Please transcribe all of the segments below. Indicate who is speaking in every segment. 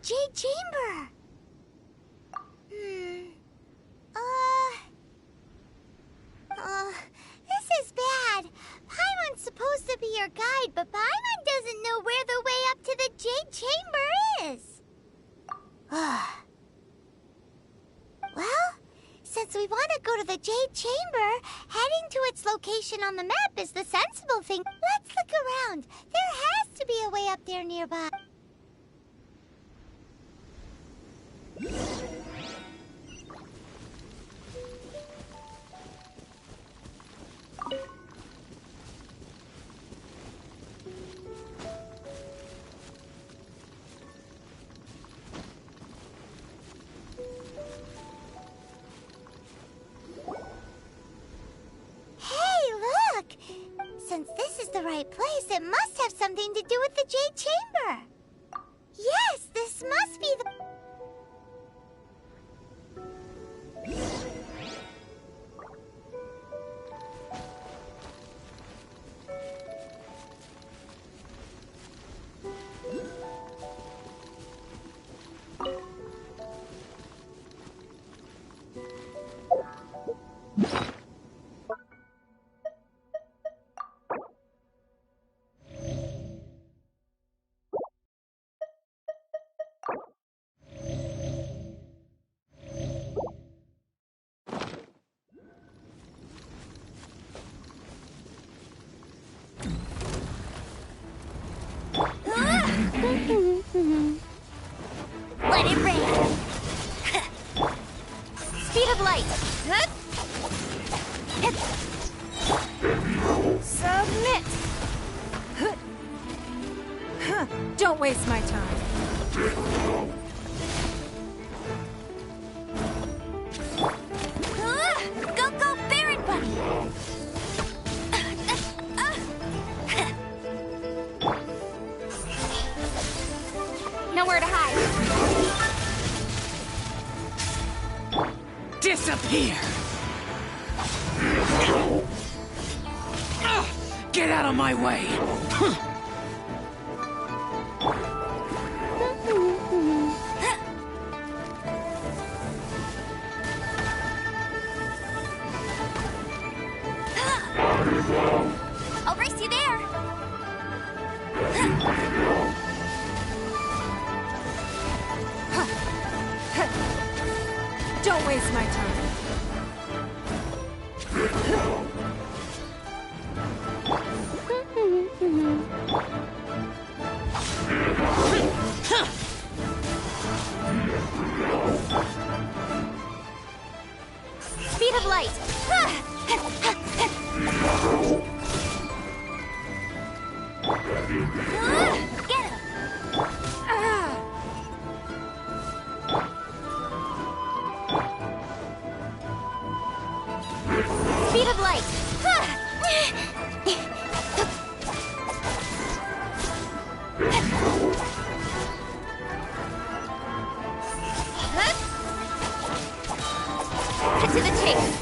Speaker 1: Jade Chamber. This is bad. Paimon's supposed to be your guide, but Paimon doesn't know where the way up to the Jade Chamber is. Well, since we want to go to the Jade Chamber, heading to its location on the map is the sensible thing. Let's look around. There has to be a way up there nearby. Since this is the right place, it must have something to do with the Jade Chamber. Yes, this must be the... Speed of light. Submit.
Speaker 2: Don't waste my time.
Speaker 1: Go, go, Baron Bunny! Nowhere to hide.
Speaker 3: Disappear! Get out of my way!
Speaker 1: I'll race you there.
Speaker 2: Don't waste my time.
Speaker 1: Speed of light. Get him. Speed of light. Cut to the chase.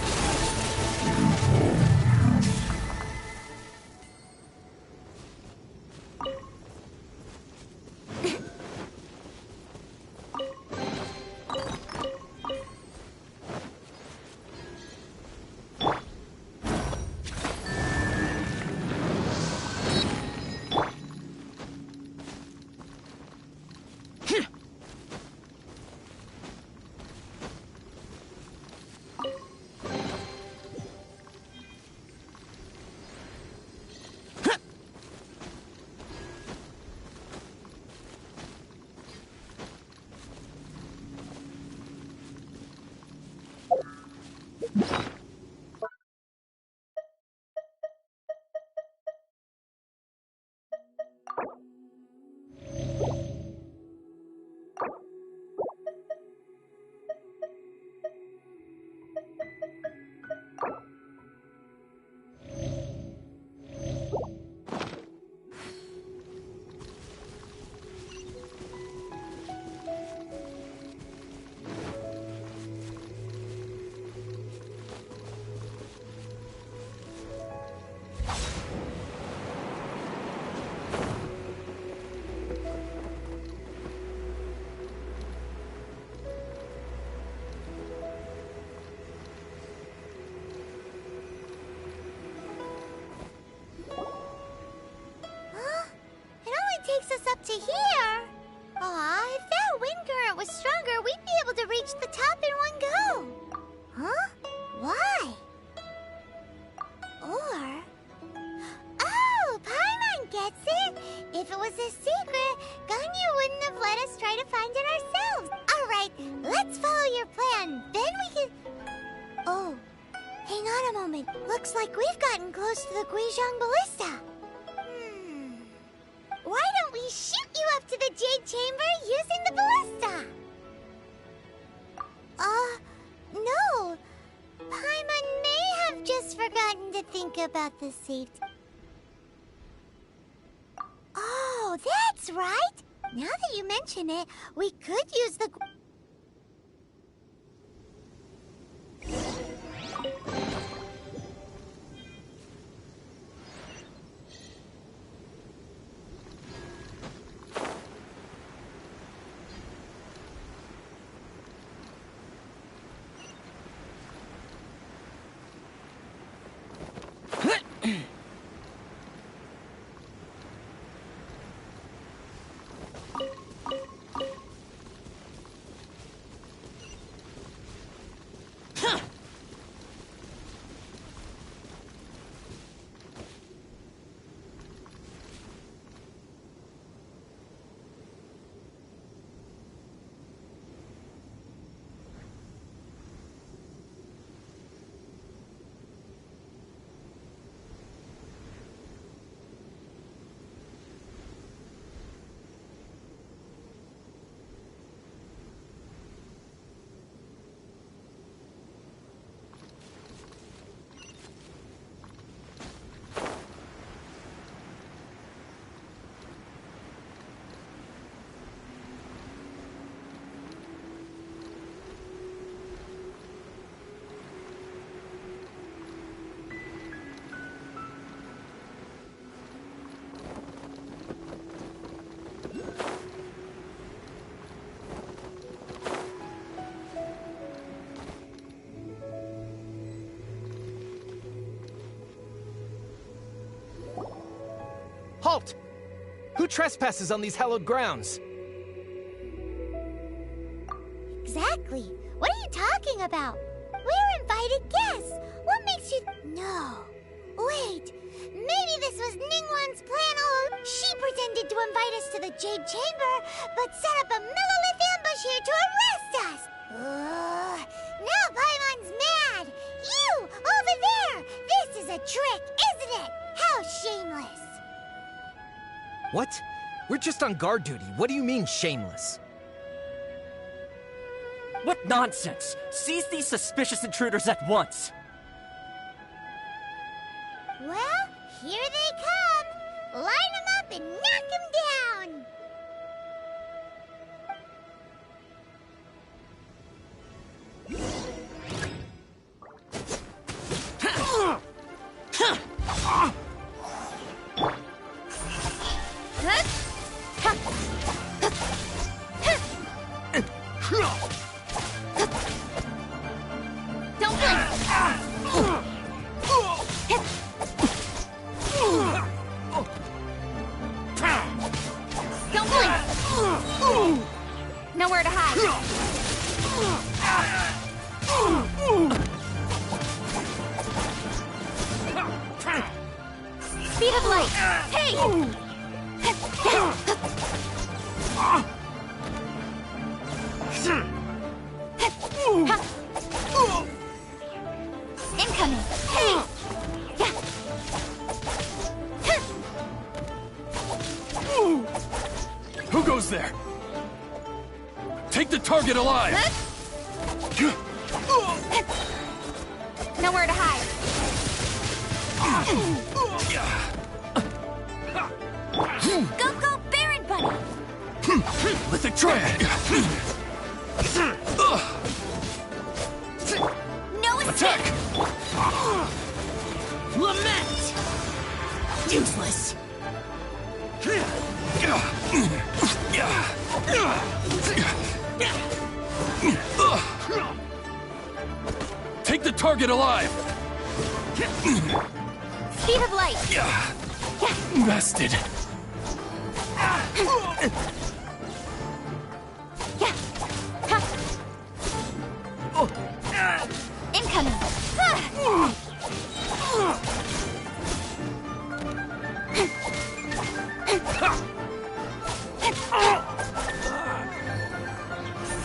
Speaker 1: Up to here. Aw, if that wind current was stronger, we'd be able to reach the top in one go. Huh? Why? Or... Oh, Paimon gets it. If it was a secret, Ganyu wouldn't have let us try to find it ourselves. All right, let's follow your plan. Then we can... Oh, hang on a moment. Looks like we've gotten close to the Guizhong Ballista. Why don't we shoot you up to the Jade Chamber using the ballista? No. Paimon may have just forgotten to think about the safety. Oh, that's right. Now that you mention it, we could use the...
Speaker 4: trespasses on these hallowed grounds?
Speaker 1: Exactly. What are you talking about? We're invited guests. What makes you... No. Wait. Maybe this was Ningguang's plan all along. She pretended to invite us to the Jade Chamber, but set up a millilith ambush here to arrest us. Now Paimon's mad. You, over there. This is a trick, isn't it? How shameless.
Speaker 4: What? We're just on guard duty. What do you mean, shameless?
Speaker 5: What nonsense! Seize these suspicious intruders at once!
Speaker 1: Well, here they come. Line them up and knock them down.
Speaker 6: Don't blink! Don't blink! Nowhere to hide. Speed of light! Hey! Incoming! Hey!
Speaker 3: Who goes there? Take the target alive!
Speaker 6: Nowhere to hide. Go, go, Baron Bunny!
Speaker 3: Let the try it!
Speaker 6: No escape!
Speaker 3: Attack!
Speaker 2: Lament! Useless!
Speaker 3: Take the target alive!
Speaker 6: Speed of light!
Speaker 3: Bested!
Speaker 6: Incoming!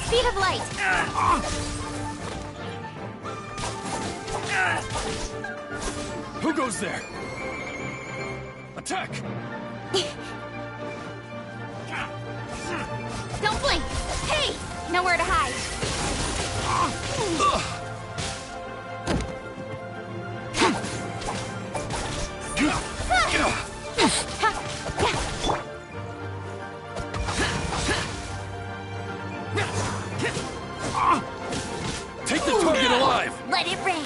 Speaker 6: Speed of light!
Speaker 3: Who goes there? Attack!
Speaker 6: Don't blink! Hey! Nowhere to hide!
Speaker 3: Take the target alive!
Speaker 6: Let it rain!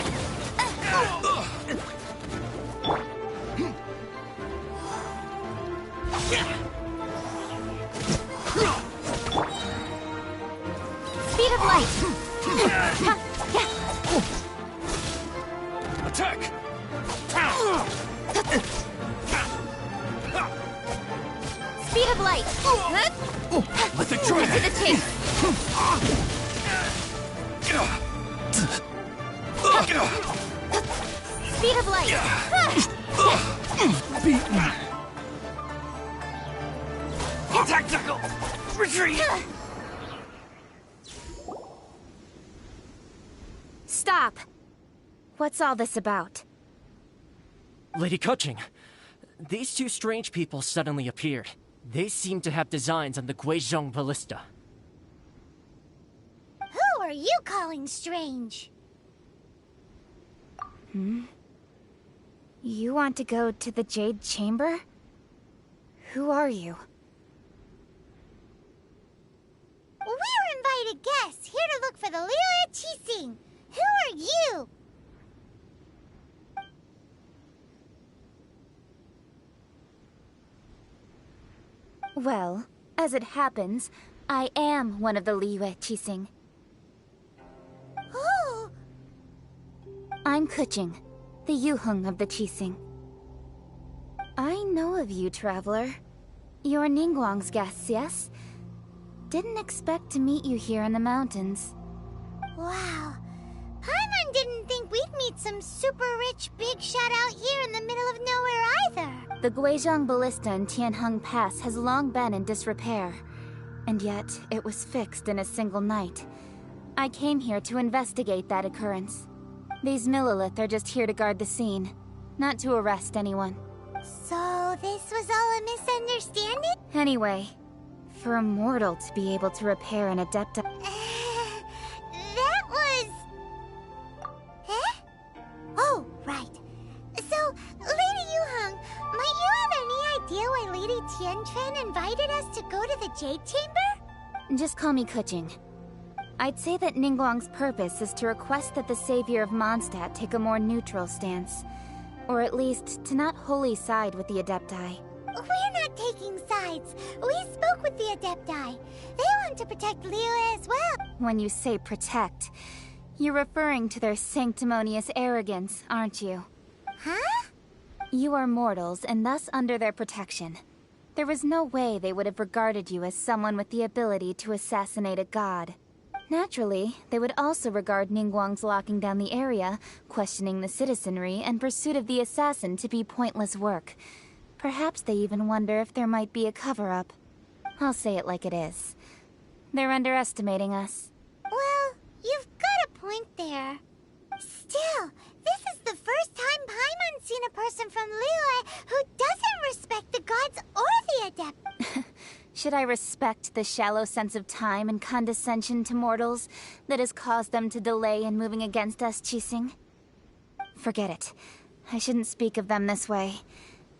Speaker 6: Speed of light!
Speaker 3: Attack!
Speaker 6: Speed of light!
Speaker 3: Let the try
Speaker 6: To the
Speaker 3: it!
Speaker 6: tape! Speed of light!
Speaker 3: Beaten! Tactical! Retreat!
Speaker 6: Stop! What's all this about?
Speaker 5: Lady Kuching, these two strange people suddenly appeared. They seem to have designs on the Guizhong Ballista.
Speaker 1: Who are you calling strange?
Speaker 6: You want to go to the Jade Chamber? Who are you?
Speaker 1: We're invited guests here to look for the Liu Qixing. Who are you?
Speaker 6: Well, as it happens, I am one of the Liu Qixing.
Speaker 1: Who?
Speaker 6: I'm Kuching, the Yuheng of the Qixing. I know of you, traveler. You're Ningguang's guests, yes? Didn't expect to meet you here in the mountains.
Speaker 1: Wow. Paimon didn't think we'd meet some super rich big shot out here in the middle of nowhere either.
Speaker 6: The Guizhong Ballista in Tianheng Pass has long been in disrepair, and yet it was fixed in a single night. I came here to investigate that occurrence. These Millilith are just here to guard the scene, not to arrest anyone.
Speaker 1: So this was all a misunderstanding?
Speaker 6: Anyway, for a mortal to be able to repair an Adepti...
Speaker 1: That was... Huh? Oh, right. So, Lady Yuheng, might you have any idea why Lady Tianquan invited us to go to the Jade Chamber?
Speaker 6: Just call me Kuching. I'd say that Ningguang's purpose is to request that the savior of Mondstadt take a more neutral stance. Or at least, to not wholly side with the Adepti.
Speaker 1: We're not taking sides. We spoke with the Adepti. They want to protect Liyue as well.
Speaker 6: When you say protect, you're referring to their sanctimonious arrogance, aren't you?
Speaker 1: Huh?
Speaker 6: You are mortals, and thus under their protection. There was no way they would have regarded you as someone with the ability to assassinate a god. Naturally, they would also regard Ningguang's locking down the area, questioning the citizenry, and pursuit of the assassin to be pointless work. Perhaps they even wonder if there might be a cover-up. I'll say it like it is. They're underestimating us.
Speaker 1: Well, you've got a point there. Still, this is the first time Paimon's seen a person from Liyue who doesn't respect the gods or the Adept.
Speaker 6: Should I respect the shallow sense of time and condescension to mortals that has caused them to delay in moving against us, Qixing? Forget it. I shouldn't speak of them this way.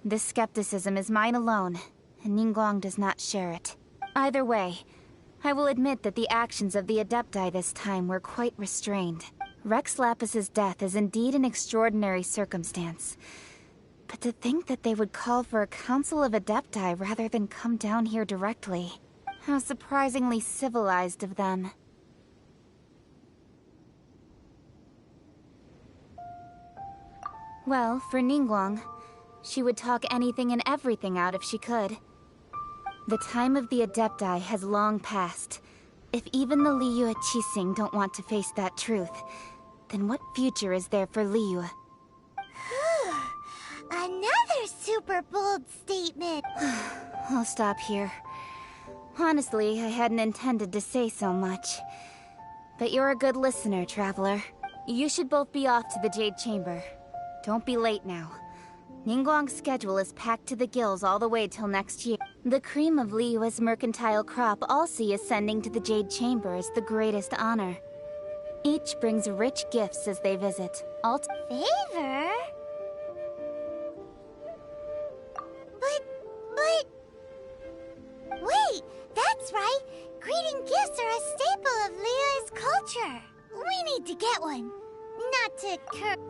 Speaker 6: This skepticism is mine alone, and Ningguang does not share it. Either way, I will admit that the actions of the Adepti this time were quite restrained. Rex Lapis's death is indeed an extraordinary circumstance. But to think that they would call for a council of Adepti rather than come down here directly. How surprisingly civilized of them. Well, for Ningguang, she would talk anything and everything out if she could. The time of the Adepti has long passed. If even the Liyue Qixing don't want to face that truth, then what future is there for Liyue?
Speaker 1: Another super bold statement.
Speaker 6: I'll stop here. Honestly, I hadn't intended to say so much. But you're a good listener, Traveler. You should both be off to the Jade Chamber. Don't be late now. Ningguang's schedule is packed to the gills all the way till next year. The cream of Liyue's mercantile crop all see ascending to the Jade Chamber as the greatest honor. Each brings rich gifts as they visit.
Speaker 1: Favor? But... Wait, that's right! Greeting gifts are a staple of Liyue's culture! We need to get one. Not to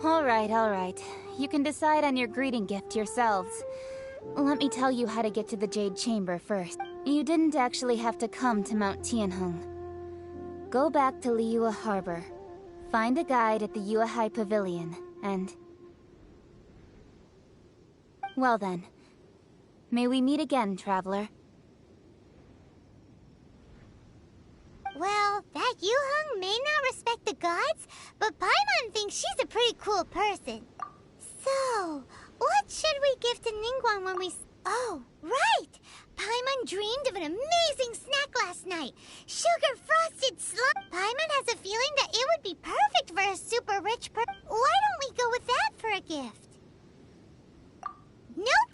Speaker 6: Alright. You can decide on your greeting gift yourselves. Let me tell you how to get to the Jade Chamber first. You didn't actually have to come to Mount Tianheng. Go back to Liyue Harbor. Find a guide at the Yuehai Pavilion, and... Well then. May we meet again, Traveler.
Speaker 1: Well, that Yuheng may not respect the gods, but Paimon thinks she's a pretty cool person. So, what should we give to Ningguang when we... Oh, right! Paimon dreamed of an amazing snack last night. Sugar-frosted slime. Paimon has a feeling that it would be perfect for a super rich person. Why don't we go with that for a gift? Nope!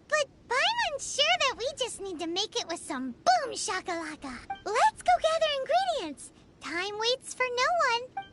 Speaker 1: But Paimon's sure that we just need to make it with some boom shakalaka. Let's go gather ingredients. Time waits for no one.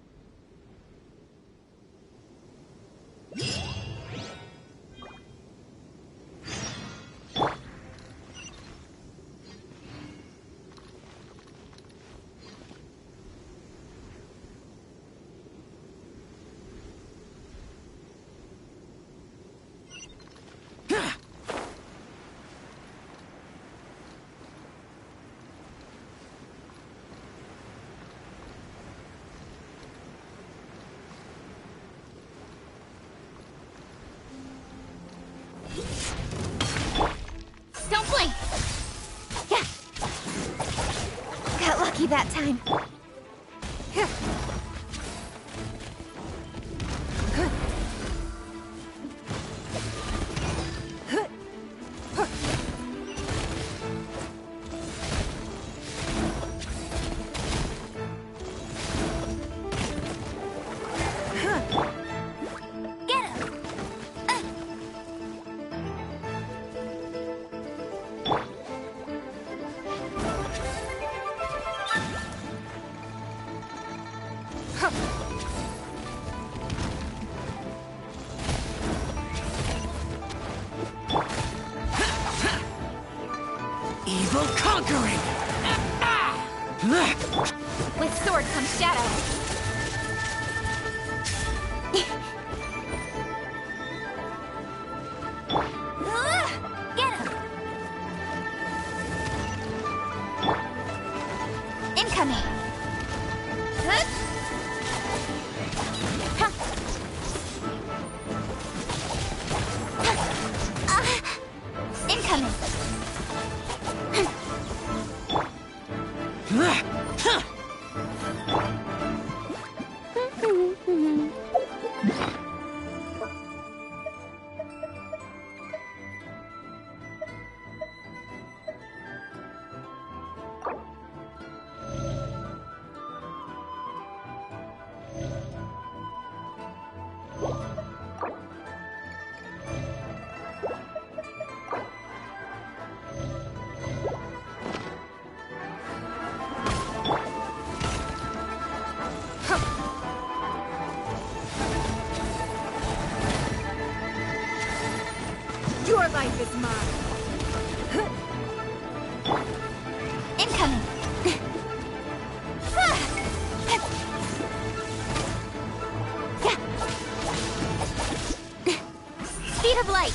Speaker 6: lucky that time.
Speaker 2: Evil conquering!
Speaker 6: With sword comes shadow. Get him! Incoming! Huh? Incoming!
Speaker 7: Your life is mine.
Speaker 6: Incoming! Speed of light!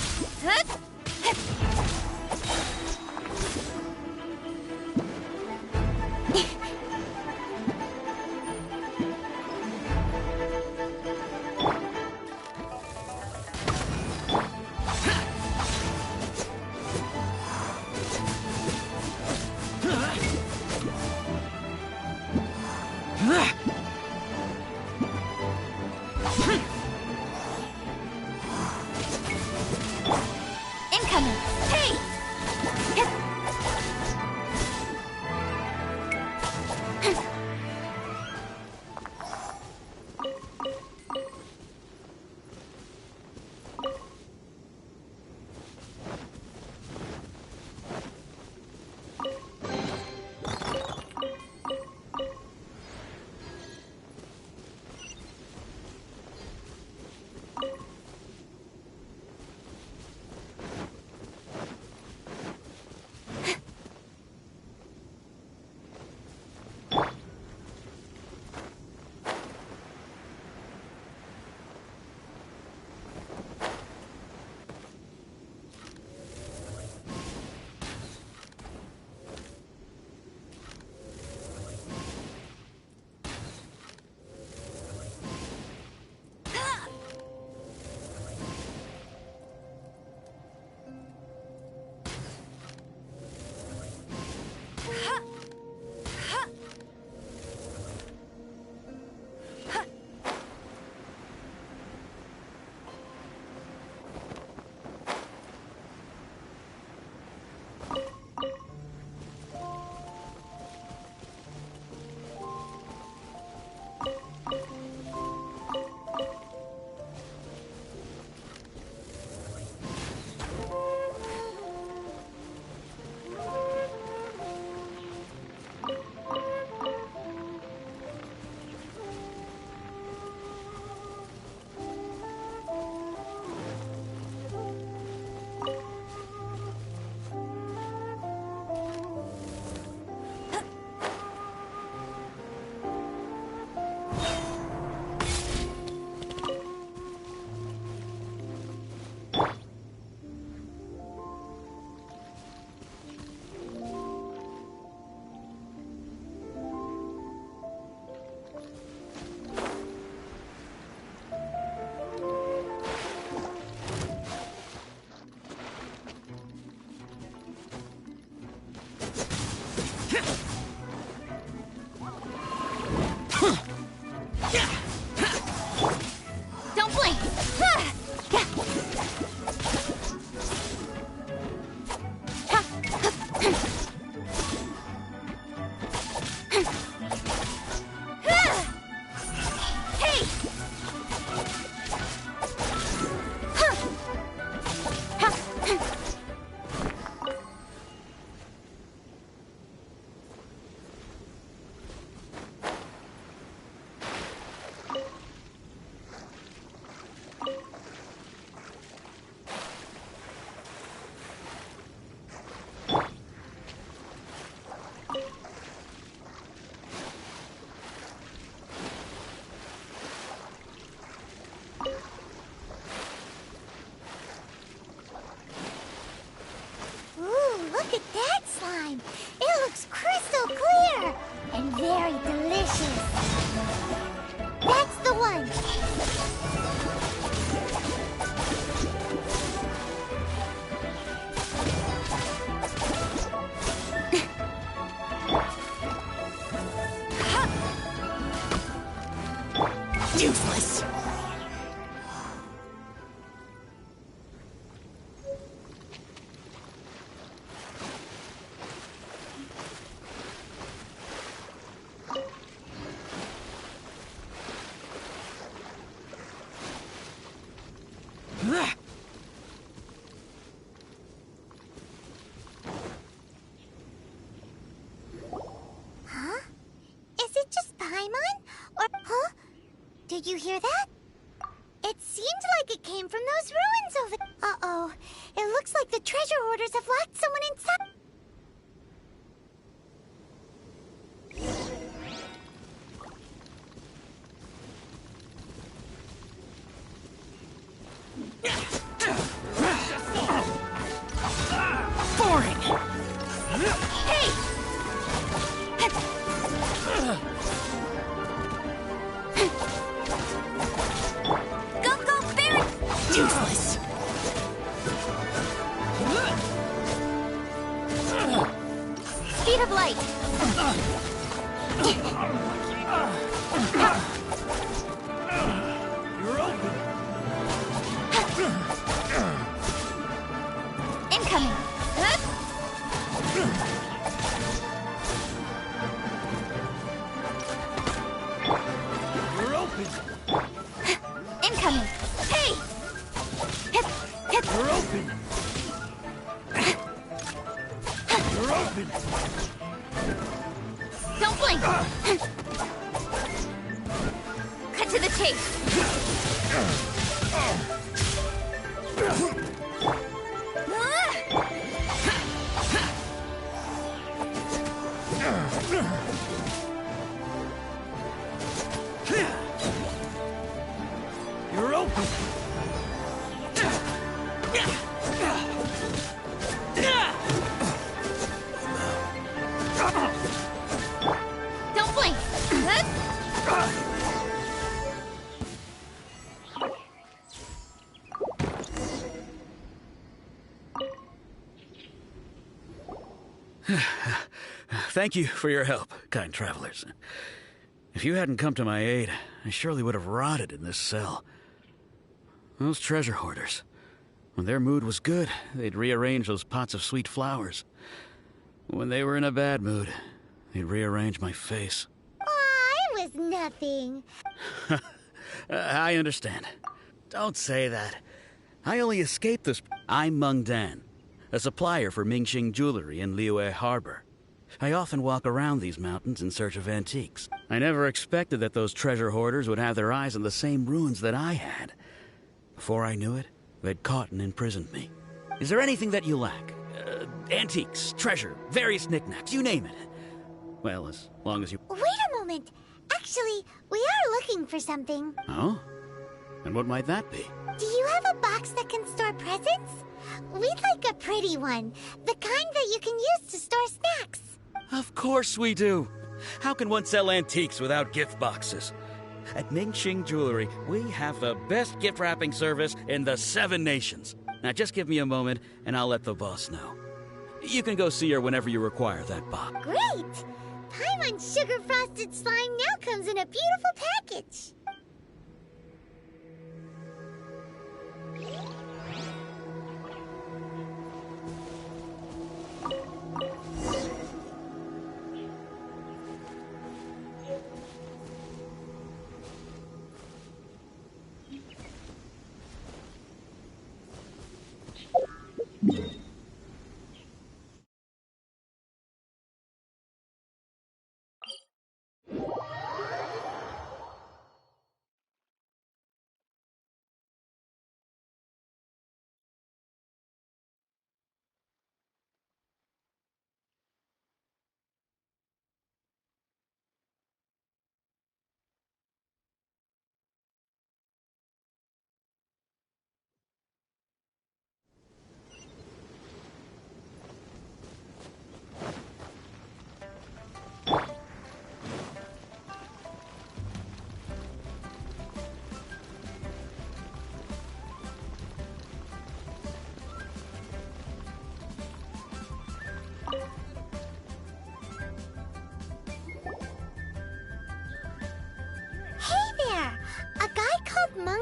Speaker 6: Incoming!
Speaker 2: Useless.
Speaker 1: Is it just Paimon? Or, huh? Did you hear that? It seemed like it came from those ruins over... Uh-oh. It looks like the treasure hoarders have locked someone inside.
Speaker 2: Boring.
Speaker 1: Hey! Go, go, Baron!
Speaker 2: Useless.
Speaker 1: Speed of light.
Speaker 3: You're open.
Speaker 1: Incoming.
Speaker 3: You're open.
Speaker 1: Incoming. Hey! Hip, hip.
Speaker 3: You're open. You're open.
Speaker 1: Don't blink. Cut to the chase.
Speaker 3: You're open.
Speaker 1: Don't blink.
Speaker 8: Thank you for your help, kind travelers. If you hadn't come to my aid, I surely would have rotted in this cell. Those treasure hoarders, when their mood was good, they'd rearrange those pots of sweet flowers. When they were in a bad mood, they'd rearrange my face.
Speaker 1: Aw, it was nothing.
Speaker 8: I understand. Don't say that. I only escaped this. I'm Meng Dan, a supplier for Mingxing Jewelry in Liyue Harbor. I often walk around these mountains in search of antiques. I never expected that those treasure hoarders would have their eyes on the same ruins that I had. Before I knew it, they'd caught and imprisoned me. Is there anything that you lack? Antiques, treasure, various knickknacks, you name it. Well, as long as you...
Speaker 1: Wait a moment. Actually, we are looking for something.
Speaker 8: Oh? And what might that be?
Speaker 1: Do you have a box that can store presents? We'd like a pretty one. The kind that you can use to store snacks.
Speaker 8: Of course we do. How can one sell antiques without gift boxes? At Mingxing Jewelry, we have the best gift wrapping service in the 7 nations. Now just give me a moment, and I'll let the boss know. You can go see her whenever you require that box.
Speaker 1: Great! Paimon's sugar frosted slime now comes in a beautiful package.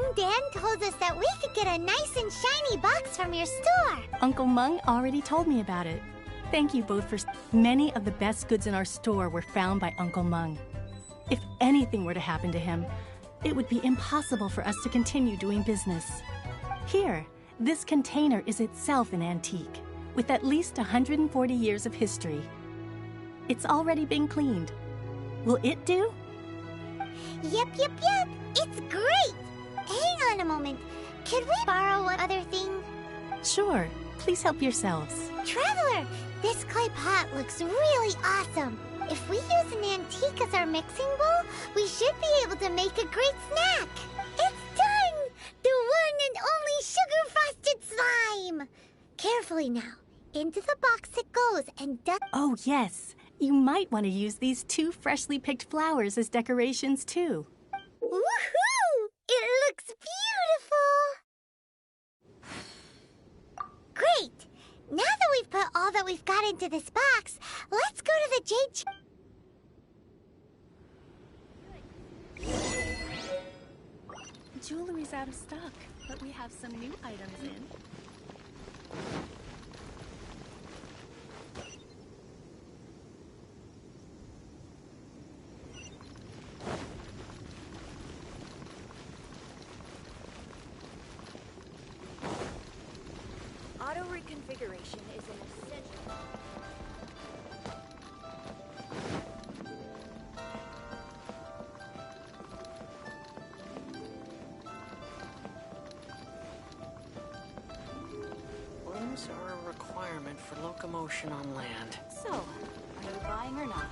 Speaker 1: Mung Dan told us that we could get a nice and shiny box from your store.
Speaker 9: Uncle Mung already told me about it. Thank you both for... Many of the best goods in our store were found by Uncle Mung. If anything were to happen to him, it would be impossible for us to continue doing business. Here, this container is itself an antique, with at least 140 years of history. It's already been cleaned. Will it do?
Speaker 1: Yep. It's great! Hang on a moment. Could we borrow one other thing?
Speaker 9: Sure. Please help yourselves.
Speaker 1: Traveler, this clay pot looks really awesome. If we use an antique as our mixing bowl, we should be able to make a great snack. It's done! The one and only sugar-frosted slime! Carefully now. Into the box it goes and
Speaker 9: Oh, yes. You might want to use these 2 freshly picked flowers as decorations, too.
Speaker 1: Woohoo! It looks beautiful! Great! Now that we've put all that we've got into this box, let's go to the Jade
Speaker 9: Jewelry's out of stock, but we have some new items in.
Speaker 7: Auto reconfiguration is an essential.
Speaker 2: Rooms are a requirement for locomotion on land.
Speaker 7: So, are you buying or not?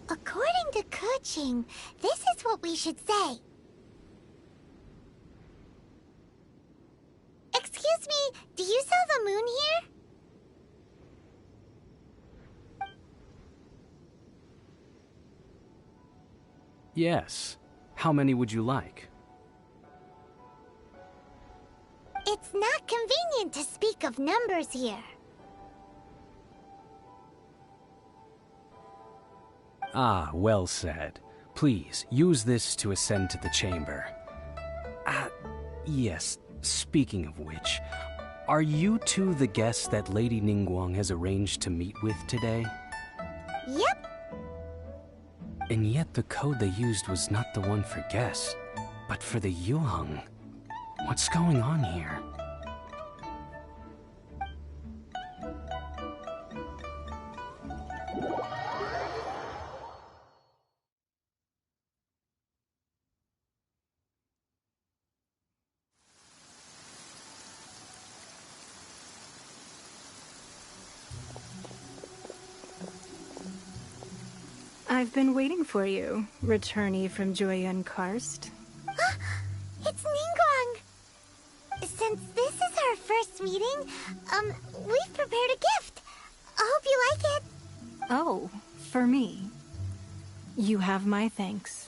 Speaker 1: According to Kuching, this is what we should say. Excuse me, do you sell the moon here?
Speaker 10: Yes. How many would you like?
Speaker 1: It's not convenient to speak of numbers here.
Speaker 10: Ah, well said. Please, use this to ascend to the chamber. Yes, speaking of which, are you two the guests that Lady Ningguang has arranged to meet with today?
Speaker 1: Yep.
Speaker 10: And yet the code they used was not the one for guests, but for the Yuheng. What's going on here?
Speaker 11: I've been waiting for you, returnee from Joyun Karst.
Speaker 1: It's Ningguang! Since this is our first meeting, we've prepared a gift. I hope you like it.
Speaker 11: Oh, for me. You have my thanks.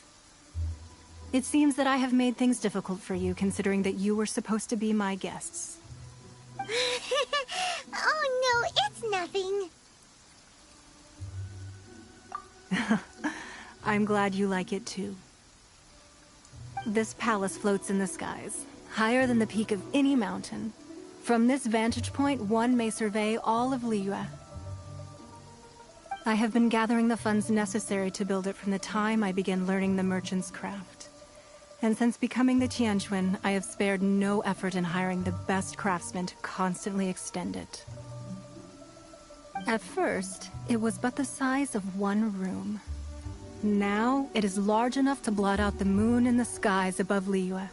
Speaker 11: It seems that I have made things difficult for you, considering that you were supposed to be my guests.
Speaker 1: Oh no, it's
Speaker 11: I'm glad you like it too. This palace floats in the skies, higher than the peak of any mountain. From this vantage point, one may survey all of Liyue. I have been gathering the funds necessary to build it from the time I began learning the merchant's craft. And since becoming the Tianquan, I have spared no effort in hiring the best craftsmen to constantly extend it. At first, it was but the size of one room. Now, it is large enough to blot out the moon in the skies above Liyue.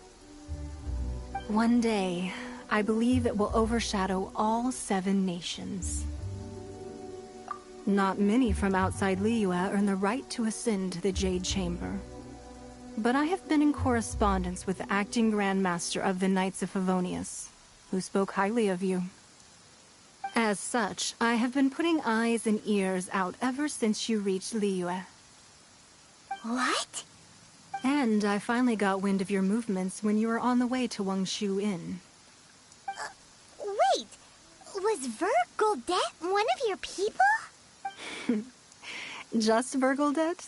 Speaker 11: One day, I believe it will overshadow all 7 nations. Not many from outside Liyue earn the right to ascend to the Jade Chamber. But I have been in correspondence with the acting Grandmaster of the Knights of Favonius, who spoke highly of you. As such, I have been putting eyes and ears out ever since you reached Liyue.
Speaker 1: What?
Speaker 11: And I finally got wind of your movements when you were on the way to Wangshu Inn.
Speaker 1: Wait! Was Vergoldet one of your people?
Speaker 11: Just Vergoldet?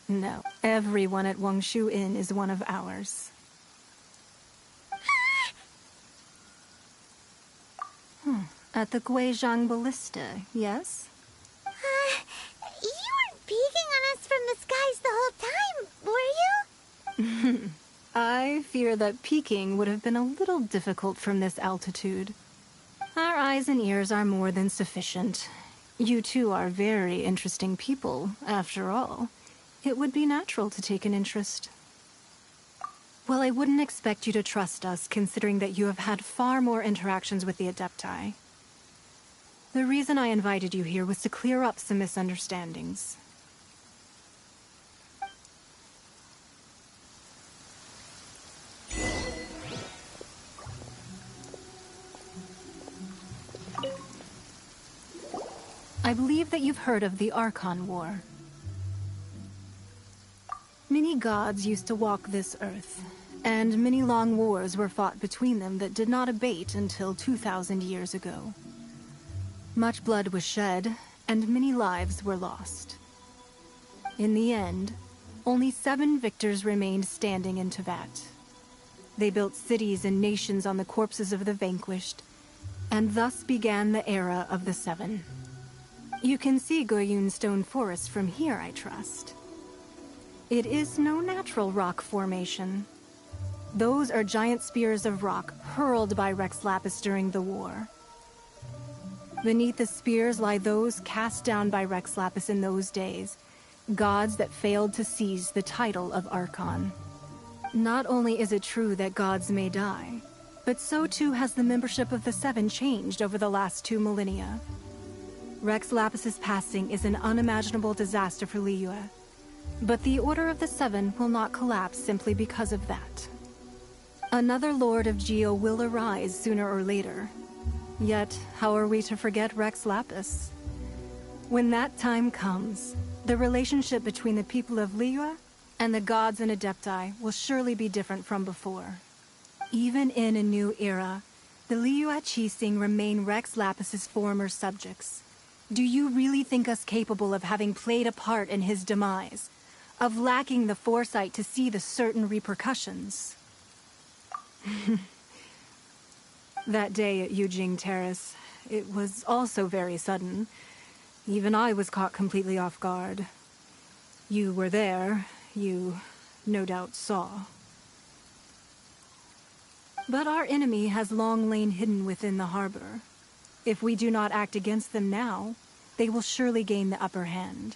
Speaker 11: No, everyone at Wangshu Inn is one of ours. At the Guizhang Ballista, yes?
Speaker 1: You weren't peeking on us from the skies the whole time, were you?
Speaker 11: I fear that peeking would have been a little difficult from this altitude. Our eyes and ears are more than sufficient. You two are very interesting people, after all. It would be natural to take an interest. Well, I wouldn't expect you to trust us, considering that you have had far more interactions with the Adepti. The reason I invited you here was to clear up some misunderstandings. I believe that you've heard of the Archon War. Many gods used to walk this earth, and many long wars were fought between them that did not abate until 2,000 years ago. Much blood was shed, and many lives were lost. In the end, only 7 victors remained standing in Teyvat. They built cities and nations on the corpses of the vanquished, and thus began the era of the 7. You can see Goyun Stone Forest from here, I trust. It is no natural rock formation. Those are giant spears of rock hurled by Rex Lapis during the war. Beneath the spears lie those cast down by Rex Lapis in those days, gods that failed to seize the title of Archon. Not only is it true that gods may die, but so too has the membership of the 7 changed over the last 2 millennia. Rex Lapis's passing is an unimaginable disaster for Liyue, but the Order of the 7 will not collapse simply because of that. Another Lord of Geo will arise sooner or later. Yet, how are we to forget Rex Lapis? When that time comes, the relationship between the people of Liyue and the gods and Adepti will surely be different from before. Even in a new era, the Liyue Qixing remain Rex Lapis's former subjects. Do you really think us capable of having played a part in his demise? Of lacking the foresight to see the certain repercussions? That day at Yujing Terrace, it was also very sudden. Even I was caught completely off guard. You were there, you no doubt saw. But our enemy has long lain hidden within the harbor. If we do not act against them now, they will surely gain the upper hand.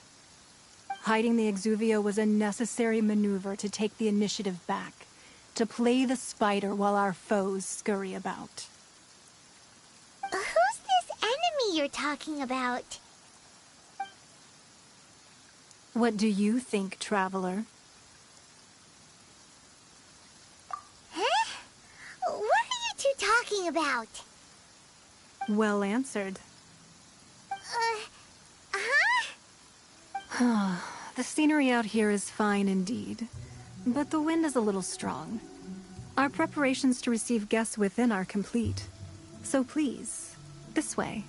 Speaker 11: Hiding the Exuvio was a necessary maneuver to take the initiative back, to play the spider while our foes scurry about.
Speaker 1: Who's this enemy you're talking about?
Speaker 11: What do you think, traveler?
Speaker 1: Huh? What are you two talking about?
Speaker 11: Well answered. The scenery out here is fine indeed, but the wind is a little strong. Our preparations to receive guests within are complete. So please, this way.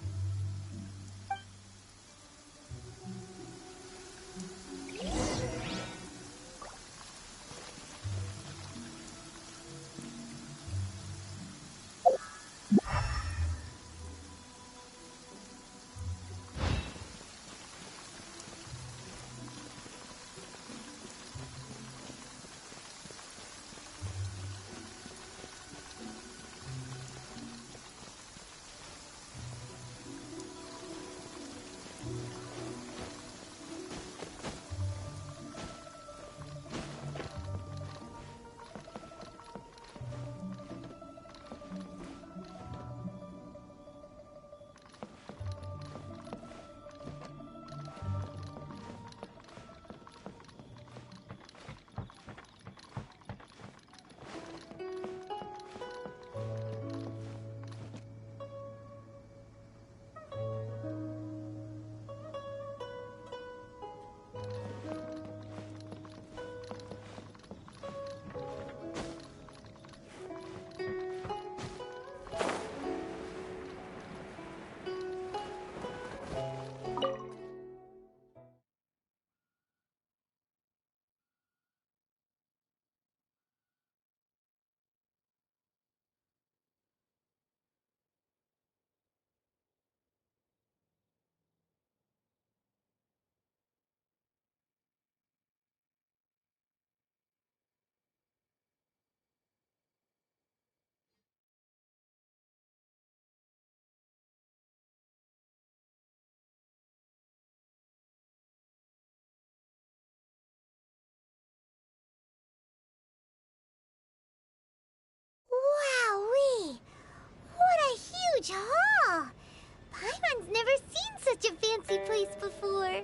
Speaker 1: huge hall. Paimon's never seen such a fancy place before.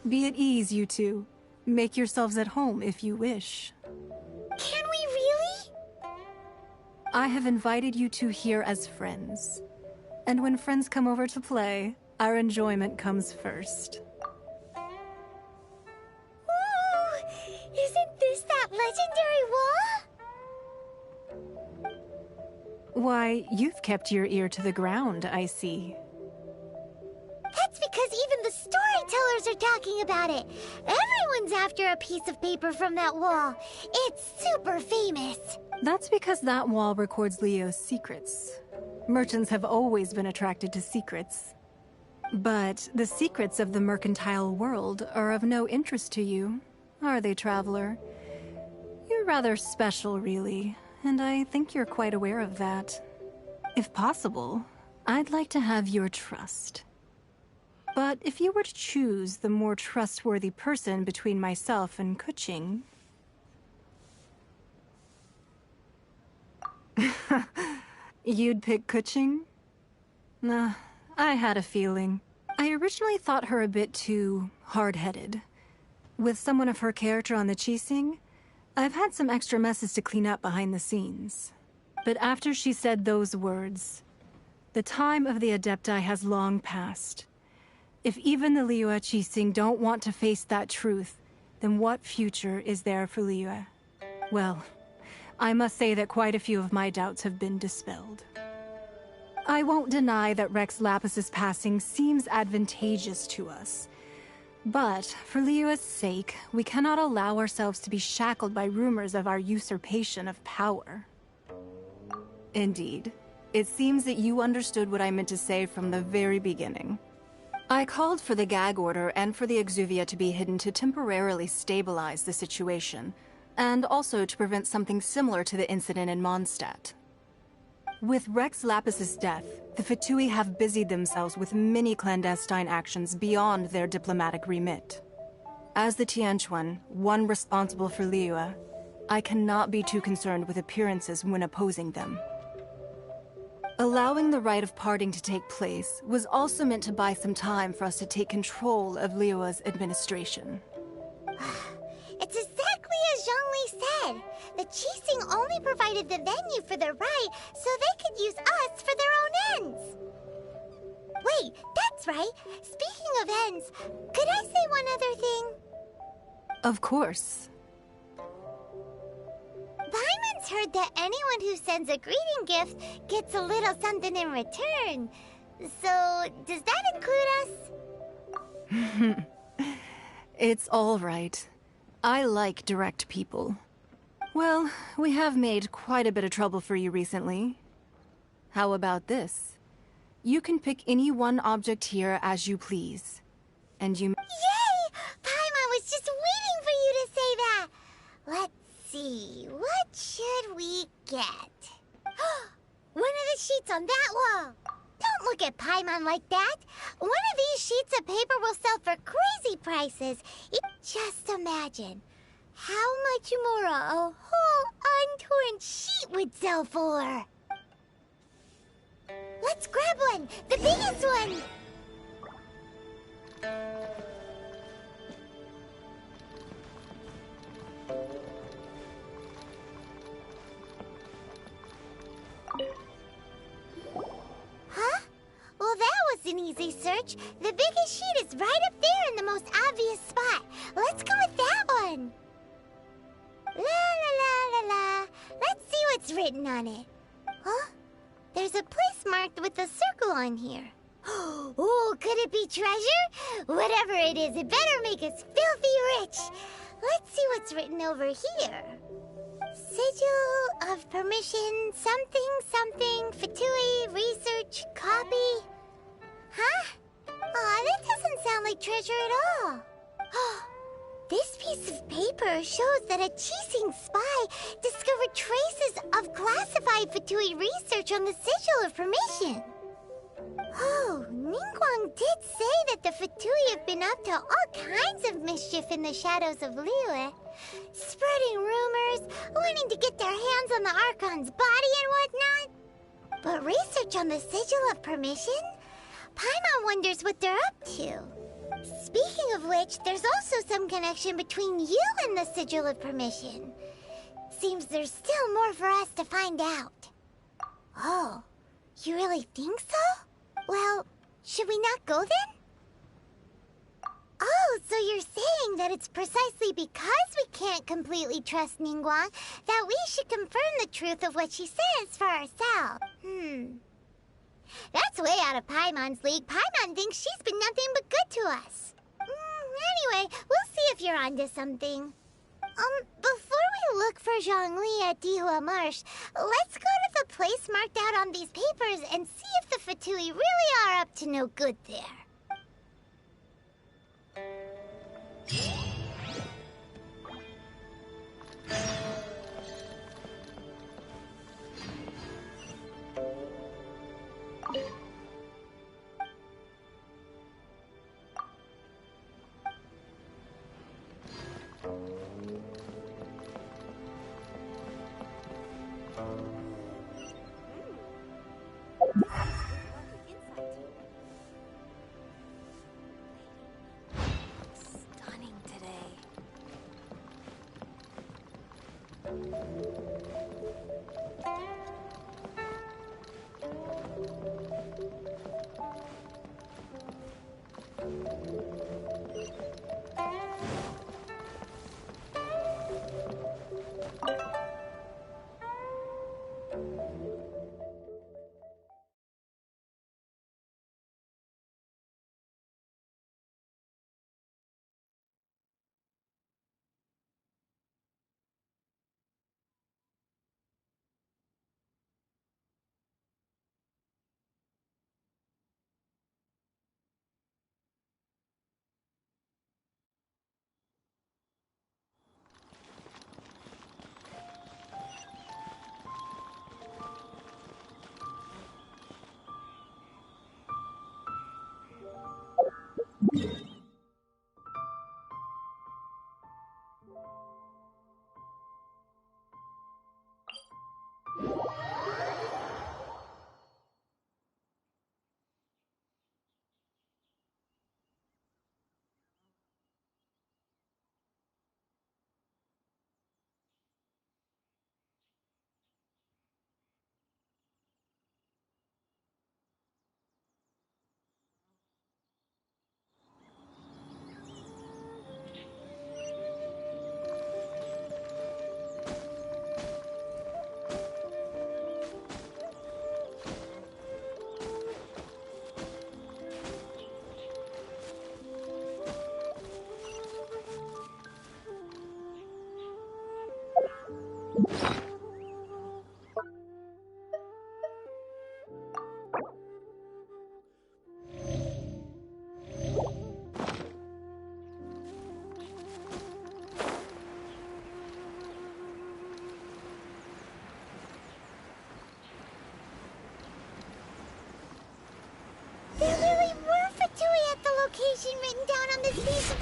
Speaker 11: Be at ease, you two. Make yourselves at home if you wish.
Speaker 1: Can we really?
Speaker 11: I have invited you two here as friends. And when friends come over to play, our enjoyment comes first.
Speaker 1: Ooh, isn't this that legendary wall?
Speaker 11: Why, you've kept your ear to the ground, I see.
Speaker 1: That's because even the storytellers are talking about it. Everyone's after a piece of paper from that wall. It's super famous.
Speaker 11: That's because that wall records Leo's secrets. Merchants have always been attracted to secrets. But the secrets of the mercantile world are of no interest to you, are they, traveler? You're rather special, really, and I think you're quite aware of that. If possible, I'd like to have your trust. But if you were to choose the more trustworthy person between myself and Kuching... You'd pick Kuching? Nah, I had a feeling. I originally thought her a bit too hard-headed. With someone of her character on the Qixing, I've had some extra messes to clean up behind the scenes. But after she said those words, the time of the Adepti has long passed. If even the Liyue Qixing don't want to face that truth, then what future is there for Liyue? Well, I must say that quite a few of my doubts have been dispelled. I won't deny that Rex Lapis's passing seems advantageous to us. But for Liyue's sake, we cannot allow ourselves to be shackled by rumors of our usurpation of power. Indeed, it seems that you understood what I meant to say from the very beginning. I called for the gag order and for the Exuvia to be hidden to temporarily stabilize the situation, and also to prevent something similar to the incident in Mondstadt. With Rex Lapis's death, the Fatui have busied themselves with many clandestine actions beyond their diplomatic remit. As the Tianquan, one responsible for Liyue, I cannot be too concerned with appearances when opposing them. Allowing the rite of parting to take place was also meant to buy some time for us to take control of Liyue's administration.
Speaker 1: It's exactly as Zhongli said. The Qixing only provided the venue for their rite so they could use us for their own ends. Wait, that's right. Speaking of ends, could I say one other thing?
Speaker 11: Of course.
Speaker 1: Paimon's heard that anyone who sends a greeting gift gets a little something in return. So, does that include us?
Speaker 11: It's all right. I like direct people. Well, we have made quite a bit of trouble for you recently. How about this? You can pick any one object here as you please. And you...
Speaker 1: Yay! Paimon was just waiting for you to say that! Let's see, what should we get? One of the sheets on that wall! Don't look at Paimon like that! One of these sheets of paper will sell for crazy prices! Just imagine how much more a whole untorn sheet would sell for! Let's grab one! The biggest one! Huh? Well, that was an easy search. The biggest sheet is right up there in the most obvious spot. Let's go with that one. La la la la la. Let's see what's written on it. Huh? There's a place marked with a circle on here. Oh, could it be treasure? Whatever it is, it better make us filthy rich. Let's see what's written over here. Sigil of permission, something, something, Fatui, research, copy. Huh? Aw, that doesn't sound like treasure at all. This piece of paper shows that a Qixing spy discovered traces of classified Fatui research on the Sigil of permission. Oh, Ningguang did say that the Fatui have been up to all kinds of mischief in the shadows of Liyue. Spreading rumors, wanting to get their hands on the Archon's body and whatnot. But research on the Sigil of permission? Paimon wonders what they're up to. Speaking of which, there's also some connection between you and the Sigil of permission. Seems there's still more for us to find out. Oh, you really think so? Well, should we not go then? Oh, so you're saying that it's precisely because we can't completely trust Ningguang that we should confirm the truth of what she says for ourselves. That's way out of Paimon's league. Paimon thinks she's been nothing but good to us. Anyway, we'll see if you're onto something. Before we look for Zhongli at Dihua Marsh, let's go to the place marked out on these papers and see if the Fatui really are up to no good there.
Speaker 7: Stunning today.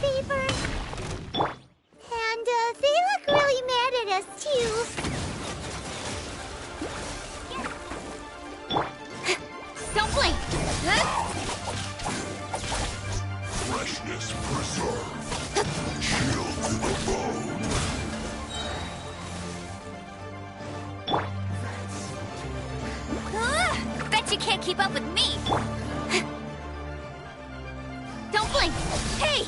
Speaker 1: paper. And they look really mad at us, too.
Speaker 6: Don't blink!
Speaker 3: Freshness preserved. Chill to the bone.
Speaker 6: Bet you can't keep up with me! Don't blink! Hey!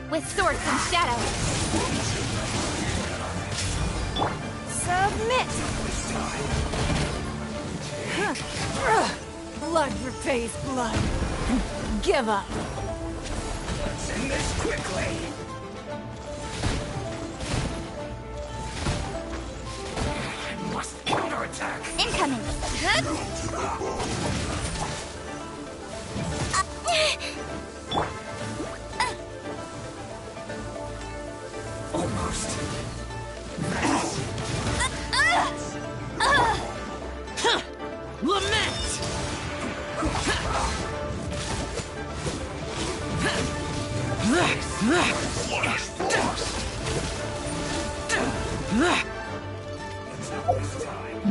Speaker 6: With sword comes shadow. Submit!
Speaker 11: Blood repays blood. Give up.
Speaker 3: Let's end this quickly. Must counterattack.
Speaker 6: Incoming!
Speaker 3: Almost.
Speaker 5: Lament!
Speaker 3: Flash frost. Let's have this time.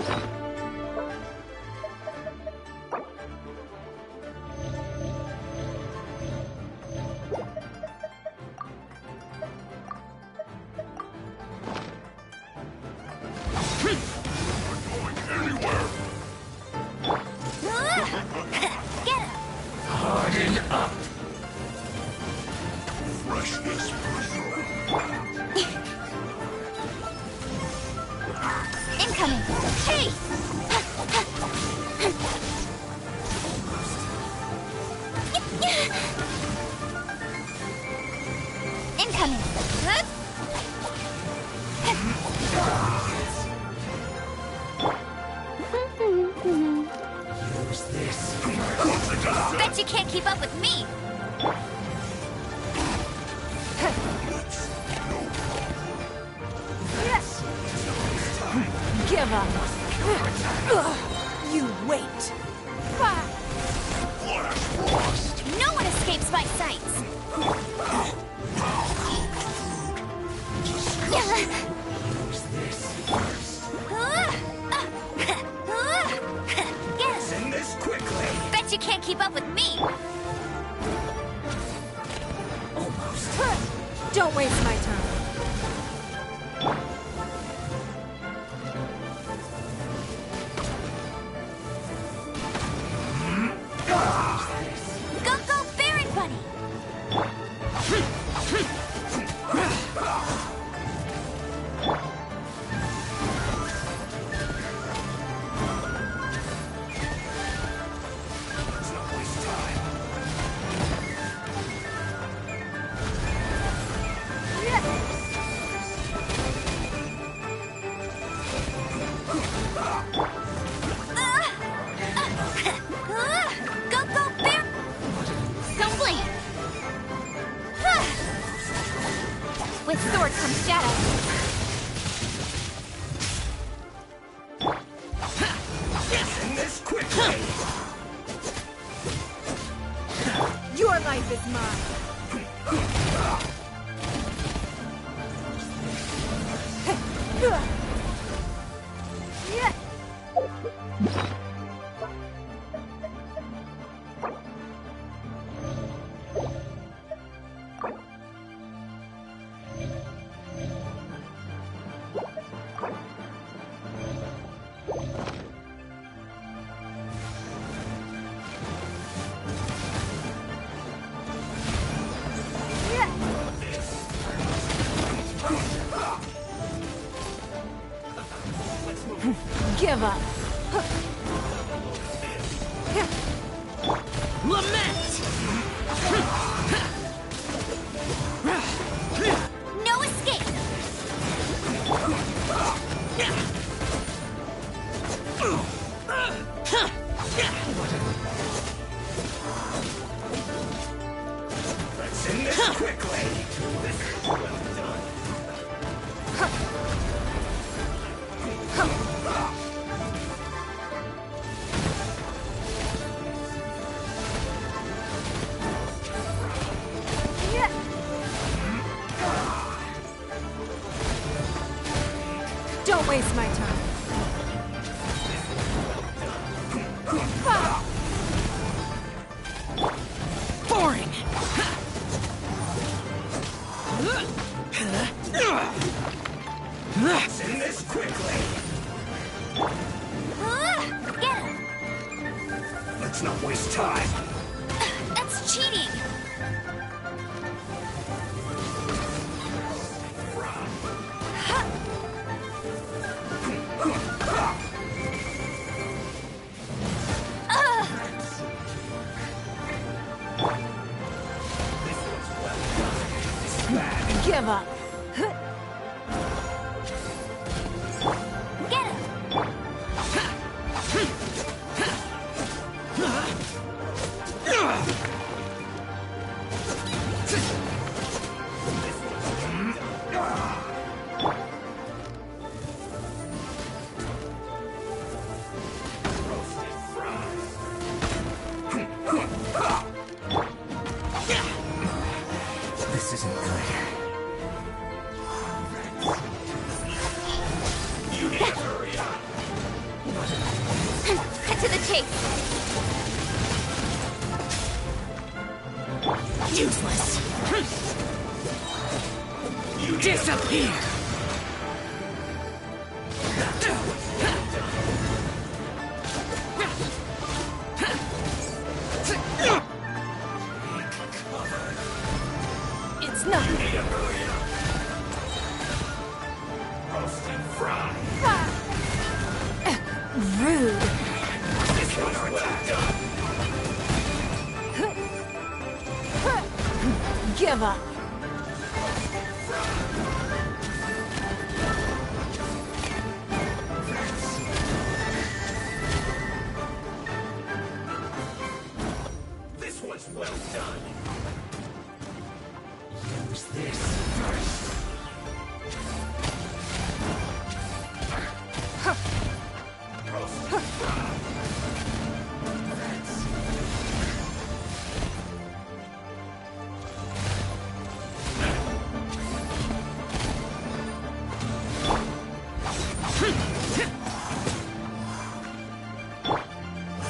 Speaker 3: Harden up. Freshness preserved.
Speaker 6: Incoming! Hey! Incoming!
Speaker 3: Use this.
Speaker 6: Bet you can't keep up with me!
Speaker 11: Yes. Give up. You wait.
Speaker 3: Flash frost.
Speaker 6: No one escapes my sights!
Speaker 3: Use this first. Send this quickly.
Speaker 6: Bet you can't keep up with me!
Speaker 3: Almost.
Speaker 11: Don't waste my time.
Speaker 6: Go, go, Baron Bunny!
Speaker 3: Let's not waste time.
Speaker 6: Go, go, Baron! Don't blink! With sword comes shadow.
Speaker 3: Send this quickly.
Speaker 11: Your life is mine. Give up.
Speaker 5: Lament!
Speaker 6: No escape!
Speaker 3: Let's end this quickly. This is well done.
Speaker 11: Don't waste my time.
Speaker 5: Boring!
Speaker 3: Let's end this quickly.
Speaker 7: Get him!
Speaker 3: Let's not waste time.
Speaker 7: That's cheating!
Speaker 11: Give up.
Speaker 7: Get him!
Speaker 3: This isn't good. You need to hurry up.
Speaker 7: Cut to the chase!
Speaker 5: Useless!
Speaker 3: You need
Speaker 5: Disappear!
Speaker 11: It's not.
Speaker 3: You need to hurry up. Roast and fry.
Speaker 11: Rude.
Speaker 3: This one's well done.
Speaker 11: Give up.
Speaker 3: This one's well done. Use this first. Roast and fry.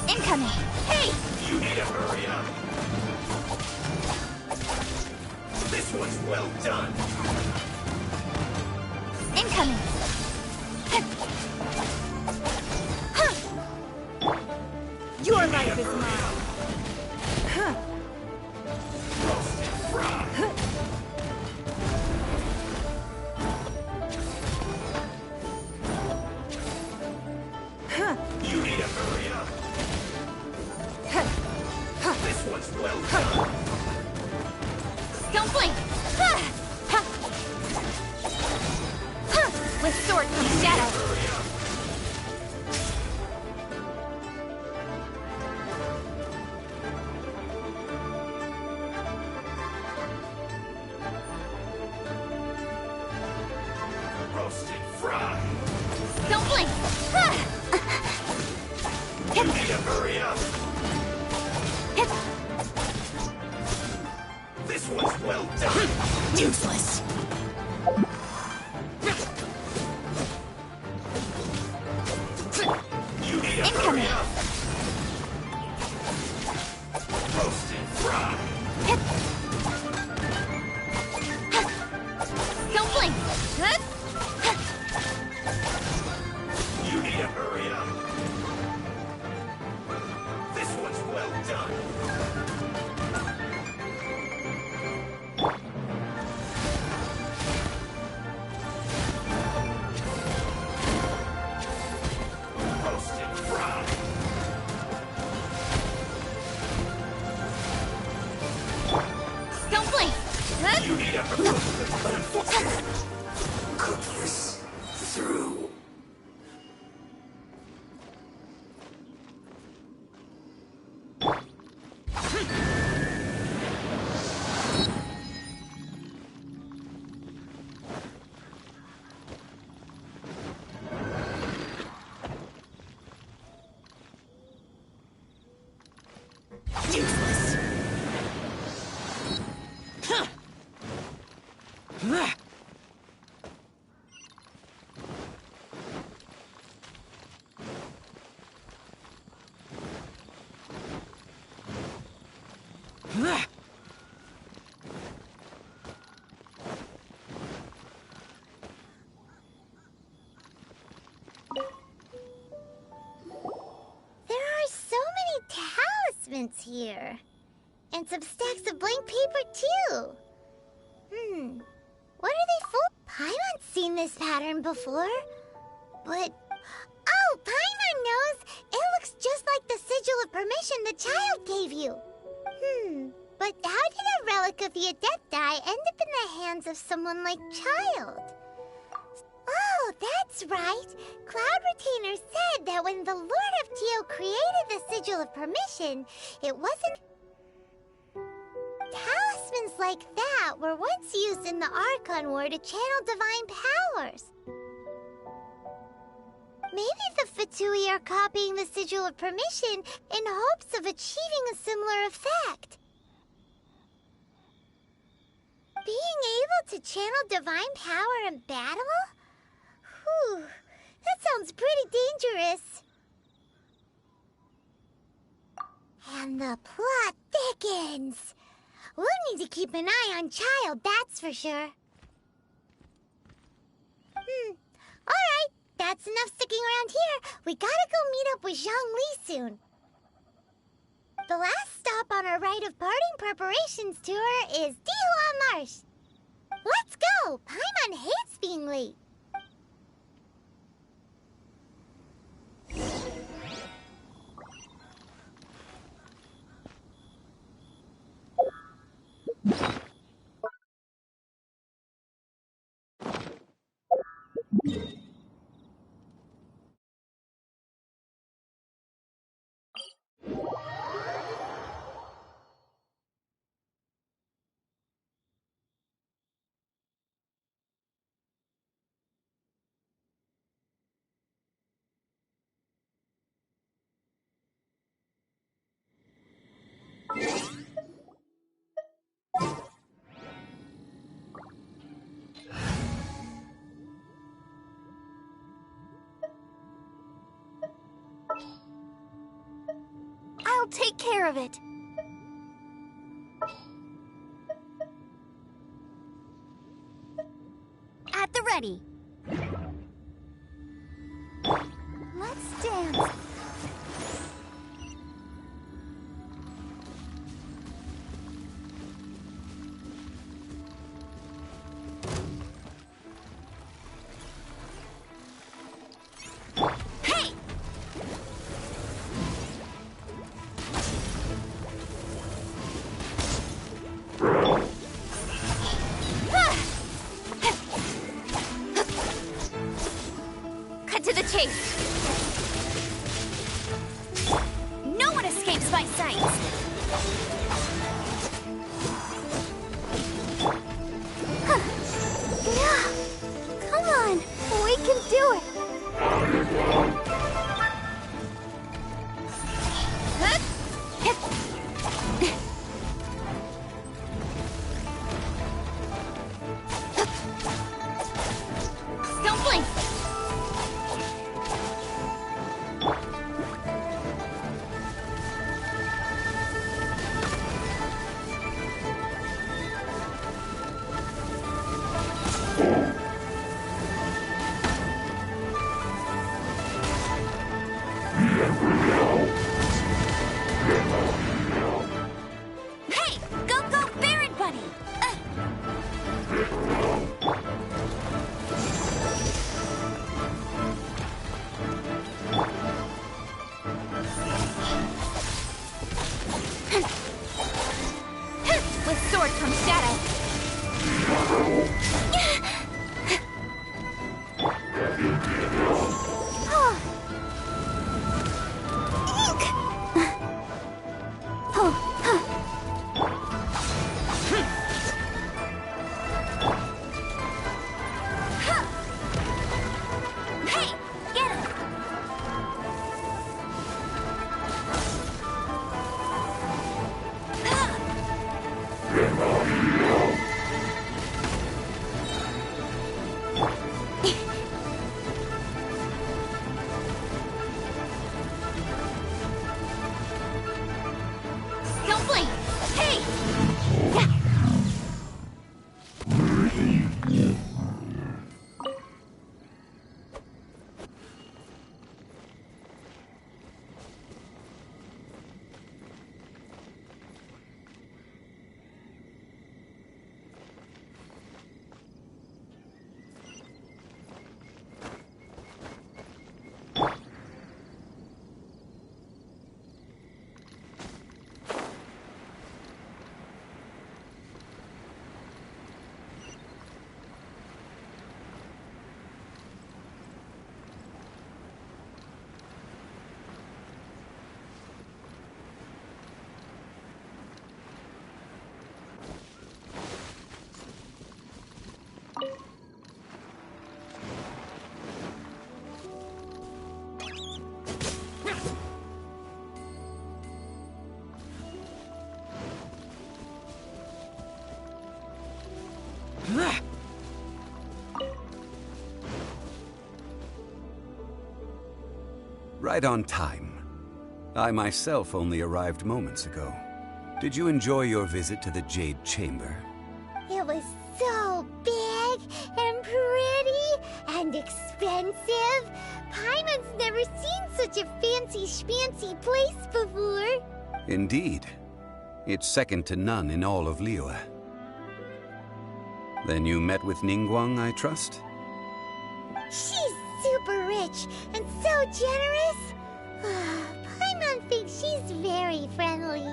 Speaker 7: Incoming! Hey!
Speaker 3: You need to hurry up. This one's well done.
Speaker 7: Incoming!
Speaker 11: Your life is mine.
Speaker 3: Roast and fry. You need to hurry up. This one's well done.
Speaker 7: Don't blink! With sword comes shadow.
Speaker 3: Hurry up. Roast and fry.
Speaker 7: Don't blink!
Speaker 3: You need to hurry up. This one's well done.
Speaker 5: Useless!
Speaker 3: You need to hurry up. Roast and fry.
Speaker 7: Don't blink!
Speaker 3: You need to hurry up. This one's well done.
Speaker 1: documents here. And some stacks of blank paper, too. What are they for? Paimon's seen this pattern before. But... Oh, Paimon knows! It looks just like the sigil of permission the child gave you. But how did a relic of the Adepti end up in the hands of someone like Child? Oh, that's right. Cloud Retainer said that when the Lord of Geo created the sigil of permission, it wasn't... Talismans like that were once used in the Archon War to channel divine powers. Maybe the Fatui are copying the sigil of permission in hopes of achieving a similar effect. Being able to channel divine power in battle? Whew, that sounds pretty dangerous. And the plot thickens. We'll need to keep an eye on Child, that's for sure. Alright, that's enough sticking around here. We gotta go meet up with Zhang Li soon. The last stop on our rite of parting preparations tour is Dihua Marsh. Let's go! Paimon hates being late.
Speaker 7: I'll take care of it. At the ready. Let's dance.
Speaker 12: Right on time. I myself only arrived moments ago. Did you enjoy your visit to the Jade Chamber?
Speaker 1: It was so big and pretty and expensive. Paimon's never seen such a fancy schmancy place before.
Speaker 12: Indeed. It's second to none in all of Liyue. Then you met with Ningguang, I trust?
Speaker 1: She's super rich and so generous. Paimon thinks she's very friendly.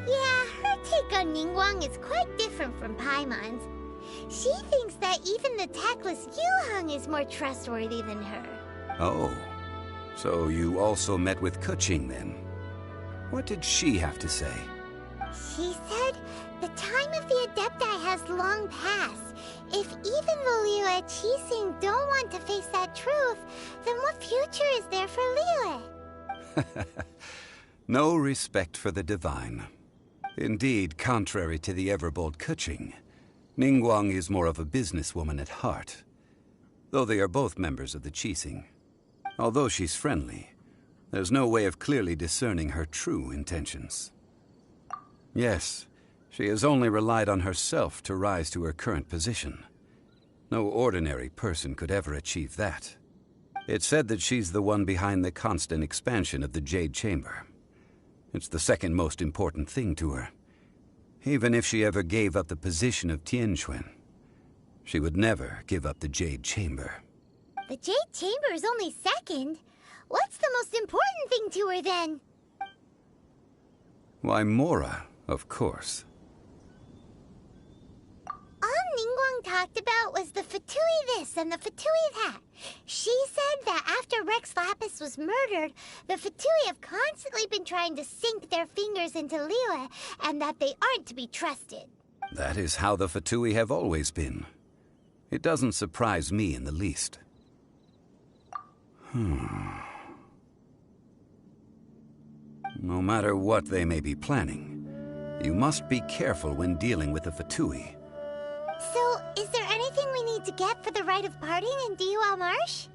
Speaker 1: Yeah, her take on Ningguang is quite different from Paimon's. She thinks that even the tactless Yuheng is more trustworthy than her.
Speaker 12: Oh, so you also met with Keqing then? What did she have to say?
Speaker 1: She said the time of the Adepti has long passed. If even the Liyue Qixing don't want to face that truth, then what future is there for Liyue?
Speaker 12: No respect for the divine. Indeed, contrary to the ever-bold Keqing, Ningguang is more of a businesswoman at heart, though they are both members of the Qixing. Although she's friendly, there's no way of clearly discerning her true intentions. Yes, she has only relied on herself to rise to her current position. No ordinary person could ever achieve that. It's said that she's the one behind the constant expansion of the Jade Chamber. It's the second most important thing to her. Even if she ever gave up the position of Tianquan, she would never give up the Jade Chamber.
Speaker 1: The Jade Chamber is only second. What's the most important thing to her then?
Speaker 12: Why, Mora, of course.
Speaker 1: All Ningguang talked about was the Fatui this and the Fatui that. She said that after Rex Lapis was murdered, the Fatui have constantly been trying to sink their fingers into Liyue, and that they aren't to be trusted.
Speaker 12: That is how the Fatui have always been. It doesn't surprise me in the least. No matter what they may be planning, you must be careful when dealing with the Fatui.
Speaker 1: So, is there anything we need to get for the rite of parting in Dihua Marsh?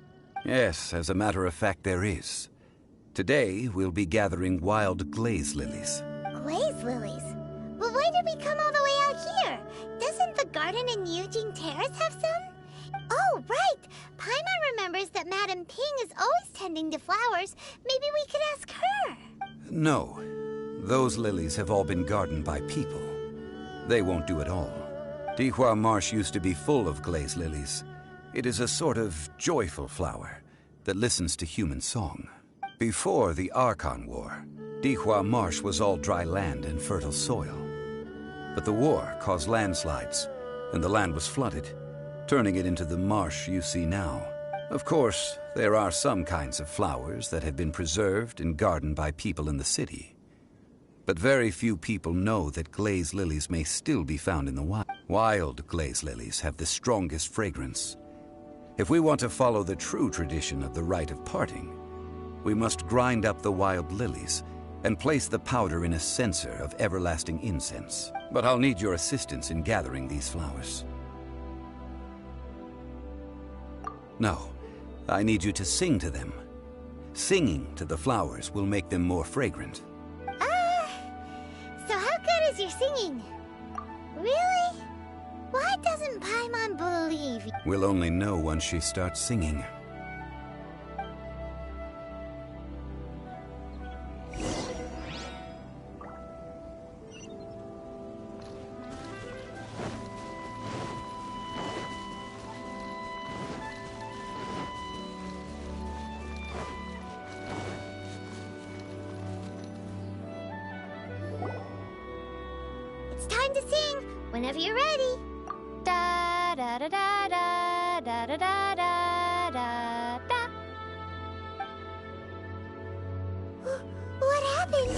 Speaker 12: Yes, as a matter of fact, there is. Today, we'll be gathering wild glaze lilies.
Speaker 1: Glaze lilies? But why did we come all the way out here? Doesn't the garden in Yujing Terrace have some? Oh, right! Paimon remembers that Madame Ping is always tending to flowers. Maybe we could ask her.
Speaker 12: No. Those lilies have all been gardened by people. They won't do it all. Dihua Marsh used to be full of glaze lilies. It is a sort of joyful flower that listens to human song. Before the Archon War, Dihua Marsh was all dry land and fertile soil. But the war caused landslides, and the land was flooded, turning it into the marsh you see now. Of course, there are some kinds of flowers that have been preserved and gardened by people in the city. But very few people know that glaze lilies may still be found in the wild. Wild glaze lilies have the strongest fragrance. If we want to follow the true tradition of the rite of parting, we must grind up the wild lilies and place the powder in a censer of everlasting incense. But I'll need your assistance in gathering these flowers. No, I need you to sing to them. Singing to the flowers will make them more fragrant.
Speaker 1: So how good is your singing? Really? Why doesn't Paimon believe you?
Speaker 12: We'll only know once she starts singing.
Speaker 1: It's time to sing. Whenever you're ready. Da da da da da da da da da da da. What happened?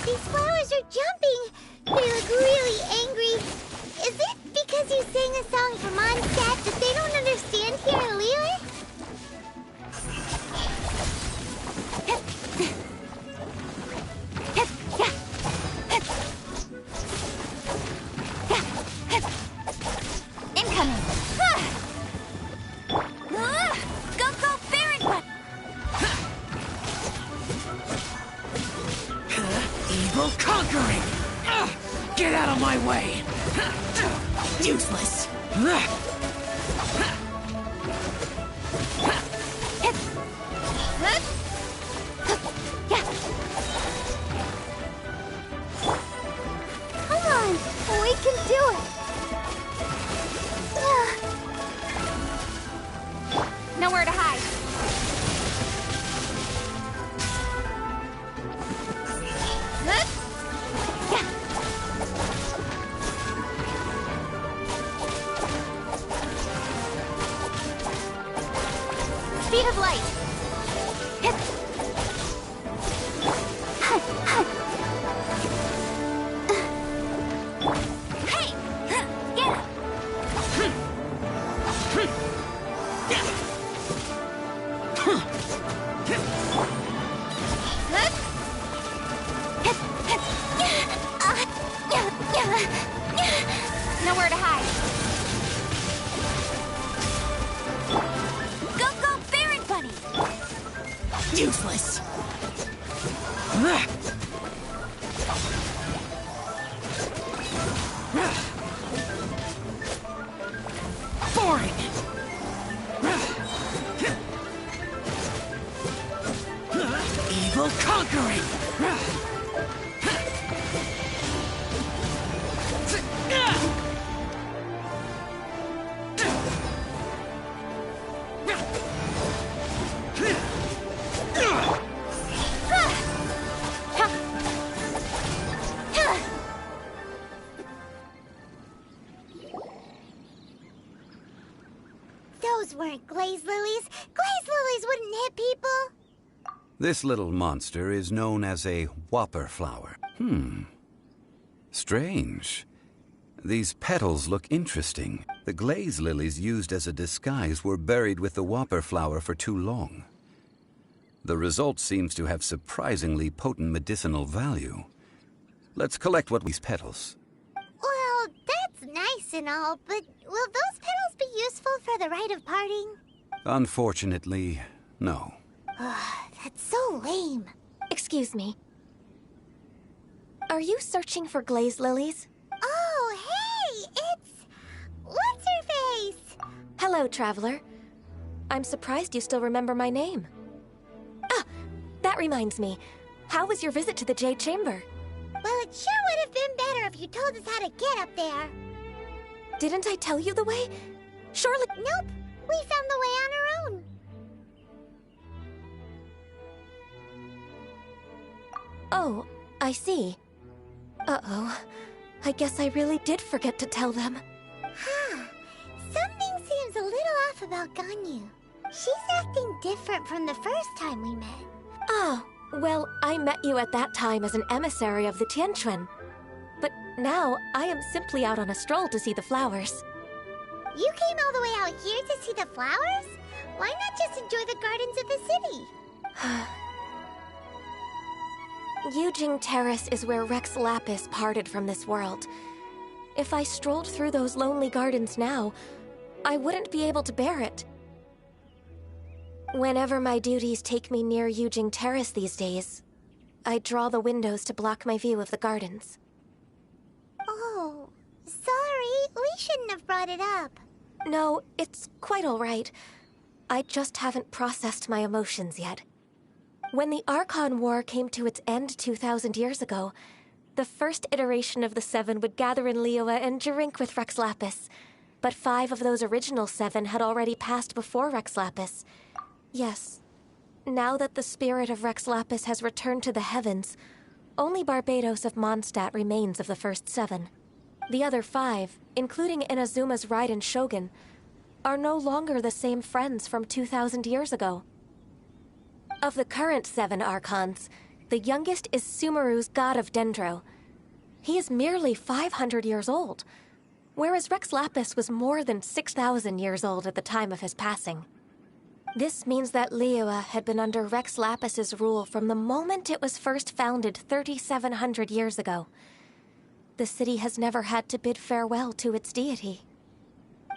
Speaker 1: These flowers are jumping. They look really angry. Is it because you sang a song from Mondstadt that they don't understand here in Liyue?
Speaker 5: Get out of my way! Useless!
Speaker 7: Come on, we can do it.
Speaker 6: Nowhere to hide. Speed of light.
Speaker 7: Hey, get up.
Speaker 6: Nowhere to hide.
Speaker 7: Go, go, Baron Bunny.
Speaker 5: Useless! Boring! Evil conquering!
Speaker 1: Those weren't glaze lilies. Glaze lilies wouldn't hit people.
Speaker 12: This little monster is known as a whopper flower. Strange. These petals look interesting. The glaze lilies used as a disguise were buried with the whopper flower for too long. The result seems to have surprisingly potent medicinal value. Let's collect what these petals.
Speaker 1: Well, that's nice and all, but will those petals be useful for the rite of parting?
Speaker 12: Unfortunately, no.
Speaker 1: That's so lame.
Speaker 13: Excuse me. Are you searching for glaze lilies?
Speaker 1: Oh, hey! It's... What's-her-face?
Speaker 13: Hello, traveler. I'm surprised you still remember my name. Ah, that reminds me. How was your visit to the Jade Chamber?
Speaker 1: Well, it sure would have been better if you told us how to get up there.
Speaker 13: Didn't I tell you the way? Surely...
Speaker 1: Nope. We found the way on our own.
Speaker 13: Oh, I see. Uh-oh. I guess I really did forget to tell them.
Speaker 1: Something seems a little off about Ganyu. She's acting different from the first time we met.
Speaker 13: Ah, well, I met you at that time as an emissary of the Tianquan. But now, I am simply out on a stroll to see the flowers.
Speaker 1: You came all the way out here to see the flowers? Why not just enjoy the gardens of the city?
Speaker 13: Yujing Terrace is where Rex Lapis parted from this world. If I strolled through those lonely gardens now, I wouldn't be able to bear it. Whenever my duties take me near Yujing Terrace these days, I draw the windows to block my view of the gardens.
Speaker 1: Oh, sorry. We shouldn't have brought it up.
Speaker 13: No, it's quite all right. I just haven't processed my emotions yet. When the Archon War came to its end 2,000 years ago, the first iteration of the Seven would gather in Liyue and drink with Rex Lapis. But 5 of those original 7 had already passed before Rex Lapis. Yes, now that the spirit of Rex Lapis has returned to the heavens, only Barbados of Mondstadt remains of the first 7. The other 5, including Inazuma's Raiden Shogun, are no longer the same friends from 2,000 years ago. Of the current 7 Archons, the youngest is Sumeru's god of Dendro. He is merely 500 years old, whereas Rex Lapis was more than 6,000 years old at the time of his passing. This means that Liyue had been under Rex Lapis's rule from the moment it was first founded 3,700 years ago. The city has never had to bid farewell to its deity.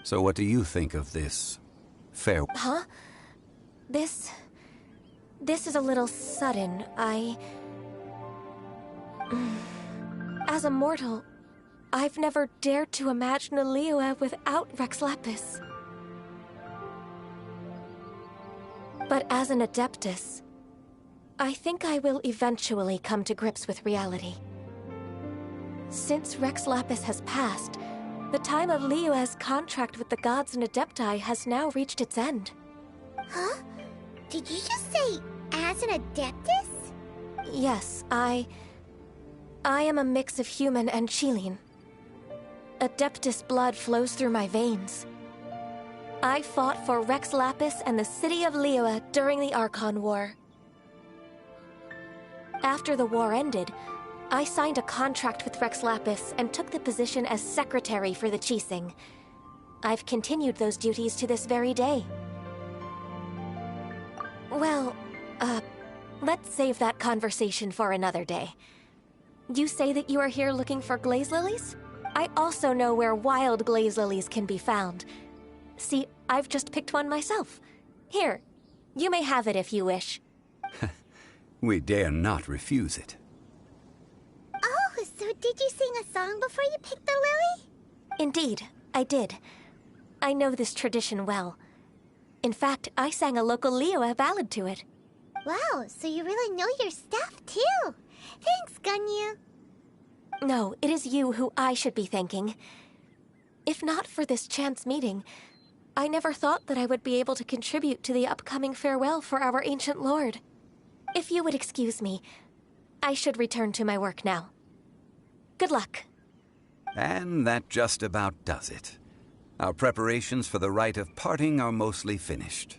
Speaker 12: So what do you think of this farewell?
Speaker 13: Huh? This is a little sudden. As a mortal, I've never dared to imagine a Liyue without Rex Lapis. But as an Adeptus, I think I will eventually come to grips with reality. Since Rex Lapis has passed, the time of Liyue's contract with the gods and Adepti has now reached its end.
Speaker 1: Huh? Did you just say, as an Adeptus?
Speaker 13: Yes, I am a mix of human and Chilean. Adeptus blood flows through my veins. I fought for Rex Lapis and the city of Liyue during the Archon War. After the war ended, I signed a contract with Rex Lapis and took the position as secretary for the Qixing. I've continued those duties to this very day. Well, let's save that conversation for another day. You say that you are here looking for glaze lilies? I also know where wild glaze lilies can be found. See, I've just picked one myself. Here, you may have it if you wish.
Speaker 12: We dare not refuse it.
Speaker 1: Oh, so did you sing a song before you picked the lily?
Speaker 13: Indeed, I did. I know this tradition well. In fact, I sang a local Liyue ballad to it.
Speaker 1: Wow, so you really know your stuff, too. Thanks, Gunyu.
Speaker 13: No, it is you who I should be thanking. If not for this chance meeting, I never thought that I would be able to contribute to the upcoming farewell for our ancient lord. If you would excuse me, I should return to my work now. Good luck.
Speaker 12: And that just about does it. Our preparations for the rite of parting are mostly finished.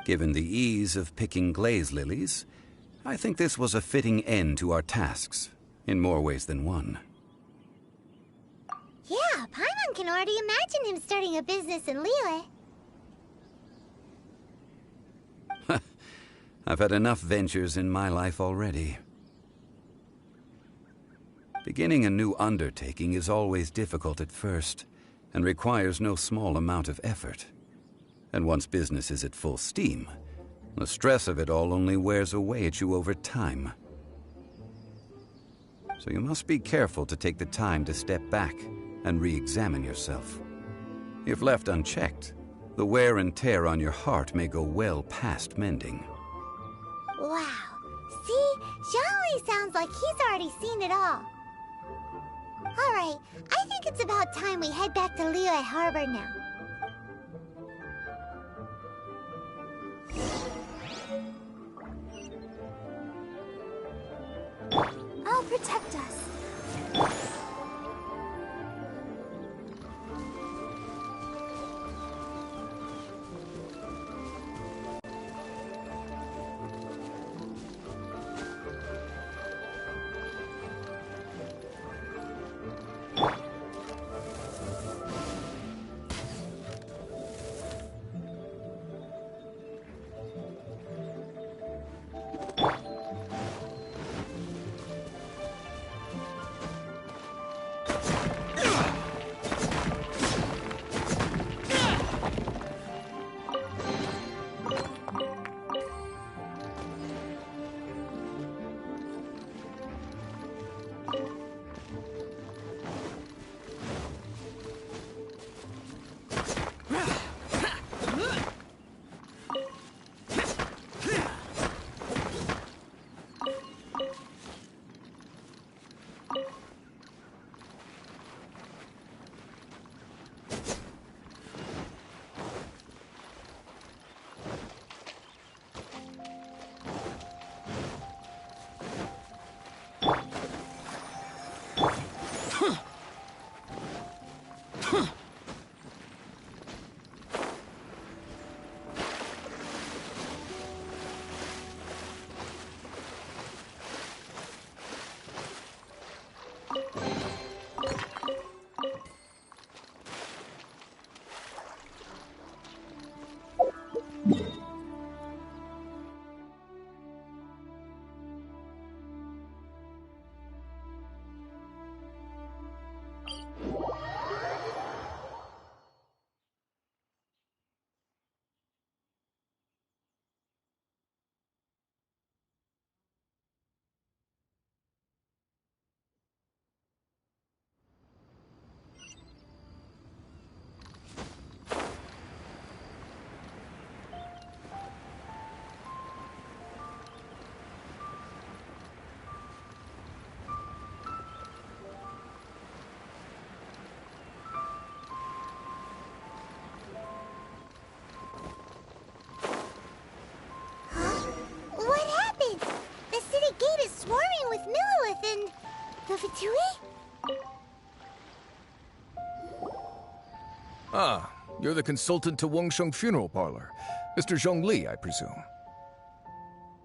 Speaker 12: Given the ease of picking glaze lilies, I think this was a fitting end to our tasks, in more ways than one.
Speaker 1: Yeah, Paimon can already imagine him starting a business in Liyue.
Speaker 12: I've had enough ventures in my life already. Beginning a new undertaking is always difficult at first, and requires no small amount of effort. And once business is at full steam, the stress of it all only wears away at you over time. So you must be careful to take the time to step back and re-examine yourself. If left unchecked, the wear and tear on your heart may go well past mending.
Speaker 1: Wow. See? Xiaoli sounds like he's already seen it all. Alright, I think it's about time we head back to Liyue Harbor now.
Speaker 7: I'll protect us.
Speaker 14: You're the consultant to Wangsheng Funeral Parlor. Mr. Zhongli, I presume.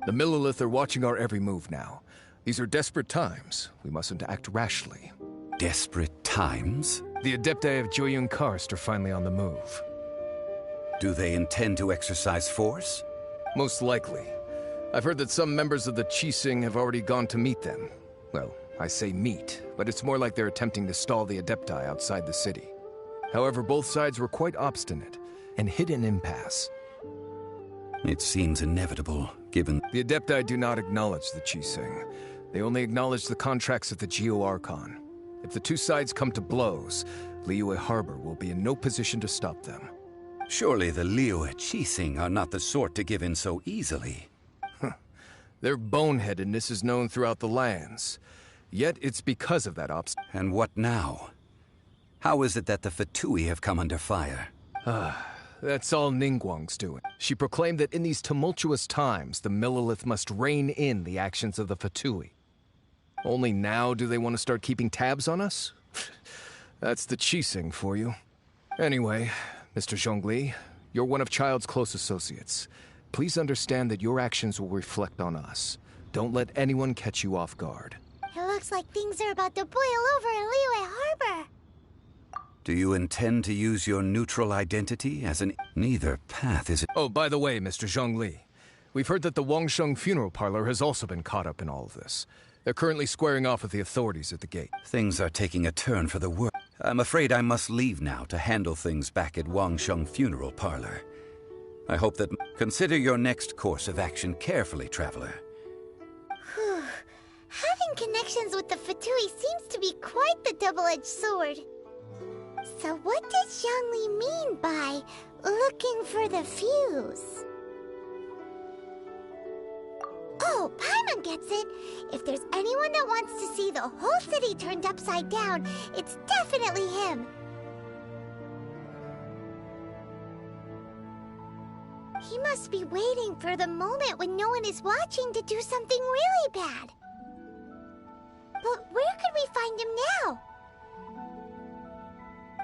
Speaker 14: The Millilith are watching our every move now. These are desperate times. We mustn't act rashly.
Speaker 12: Desperate times?
Speaker 4: The Adepti of Joyun Karst are finally on the move.
Speaker 12: Do they intend to exercise force?
Speaker 14: Most likely. I've heard that some members of the Qixing have already gone to meet them. Well, I say meet, but it's more like they're attempting to stall the Adepti outside the city. However, both sides were quite obstinate and hit an impasse.
Speaker 12: It seems inevitable, given...
Speaker 14: The Adepti do not acknowledge the Qixing. They only acknowledge the contracts of the Geo-Archon. If the two sides come to blows, Liyue Harbor will be in no position to stop them.
Speaker 12: Surely the Liyue Qixing are not the sort to give in so easily.
Speaker 14: Their boneheadedness is known throughout the lands. Yet it's because of that
Speaker 12: And what now? How is it that the Fatui have come under fire?
Speaker 14: That's all Ningguang's doing. She proclaimed that in these tumultuous times, the Millilith must rein in the actions of the Fatui. Only now do they want to start keeping tabs on us? That's the Qixing for you. Anyway, Mr. Zhongli, you're one of Child's close associates. Please understand that your actions will reflect on us. Don't let anyone catch you off guard.
Speaker 1: It looks like things are about to boil over in Liyue Harbor.
Speaker 12: Do you intend to use your neutral identity as an... Neither path is...
Speaker 14: Oh, by the way, Mr. Zhongli, we've heard that the Wangsheng Funeral Parlor has also been caught up in all of this. They're currently squaring off with the authorities at the gate.
Speaker 12: Things are taking a turn for the worse. I'm afraid I must leave now to handle things back at Wangsheng Funeral Parlor. I hope that... Consider your next course of action carefully, traveler.
Speaker 1: Whew. Having connections with the Fatui seems to be quite the double-edged sword. So what does Zhongli mean by looking for the fuse? Oh, Paimon gets it. If there's anyone that wants to see the whole city turned upside down, it's definitely him. He must be waiting for the moment when no one is watching to do something really bad. But where could we find him now?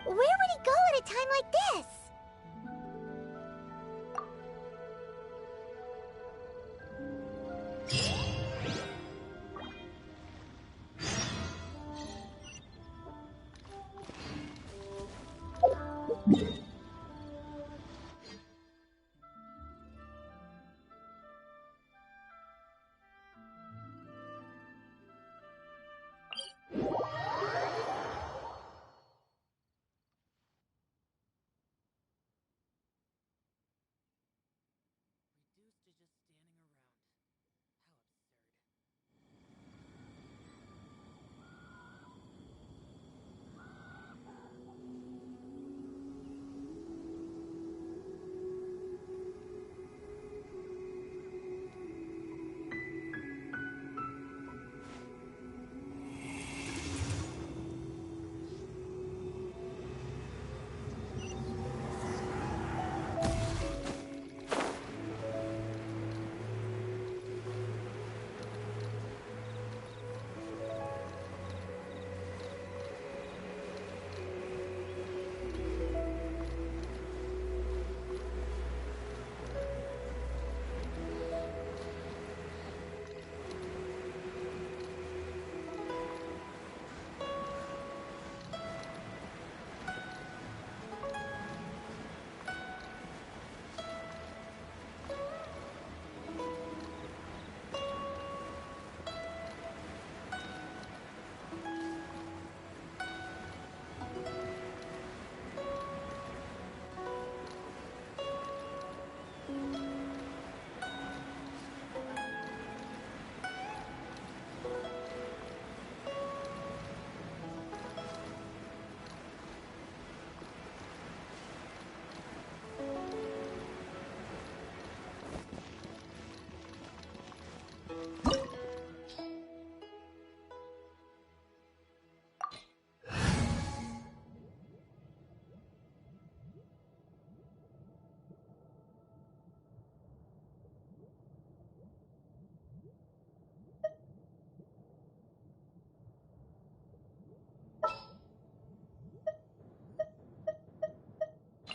Speaker 1: Where would he go at a time like this?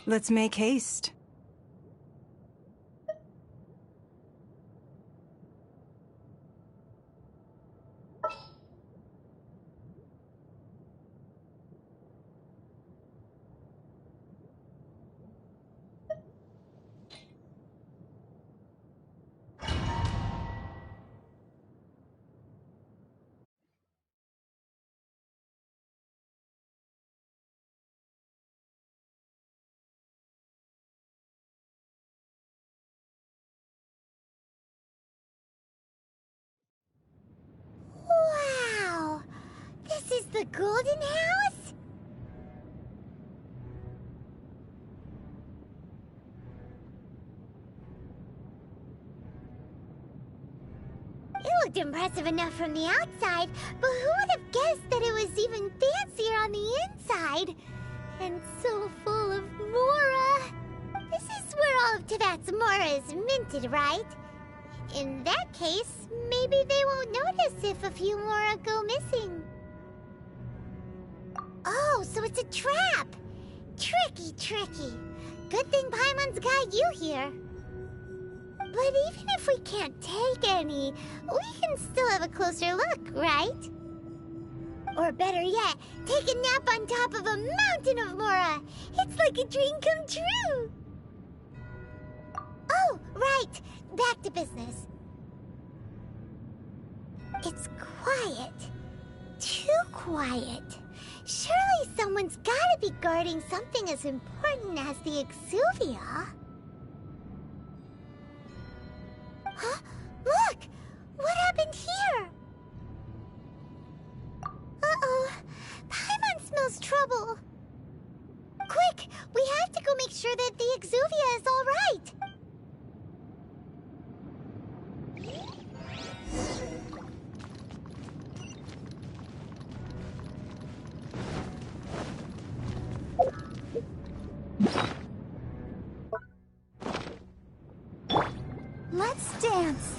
Speaker 11: Let's make haste.
Speaker 1: Wow! This is the Golden House? It looked impressive enough from the outside, but who would have guessed that it was even fancier on the inside? And so full of Mora. This is where all of Tibet's Mora is minted, right? In that case, maybe they won't notice if a few Mora go missing. Oh, so it's a trap! Tricky, tricky. Good thing Paimon's got you here. But even if we can't take any, we can still have a closer look, right? Or better yet, take a nap on top of a mountain of Mora. It's like a dream come true. Oh, right. Back to business. It's quiet. Too quiet. Surely someone's gotta be guarding something as important as the Exuvia. Huh? Look! What happened here? Uh-oh. Paimon smells trouble. Quick! We have to go make sure that the Exuvia is all right.
Speaker 7: Let's dance.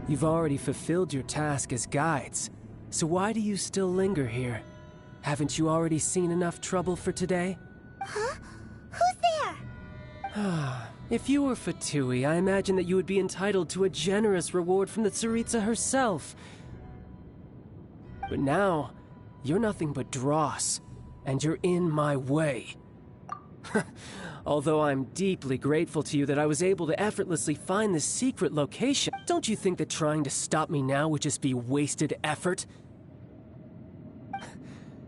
Speaker 10: You've already fulfilled your task as guides, so why do you still linger here? Haven't you already seen enough trouble for today?
Speaker 1: Huh? Who's there?
Speaker 10: If you were Fatui, I imagine that you would be entitled to a generous reward from the Tsaritsa herself. But now, you're nothing but dross, and you're in my way. Although I'm deeply grateful to you that I was able to effortlessly find this secret location, don't you think that trying to stop me now would just be wasted effort?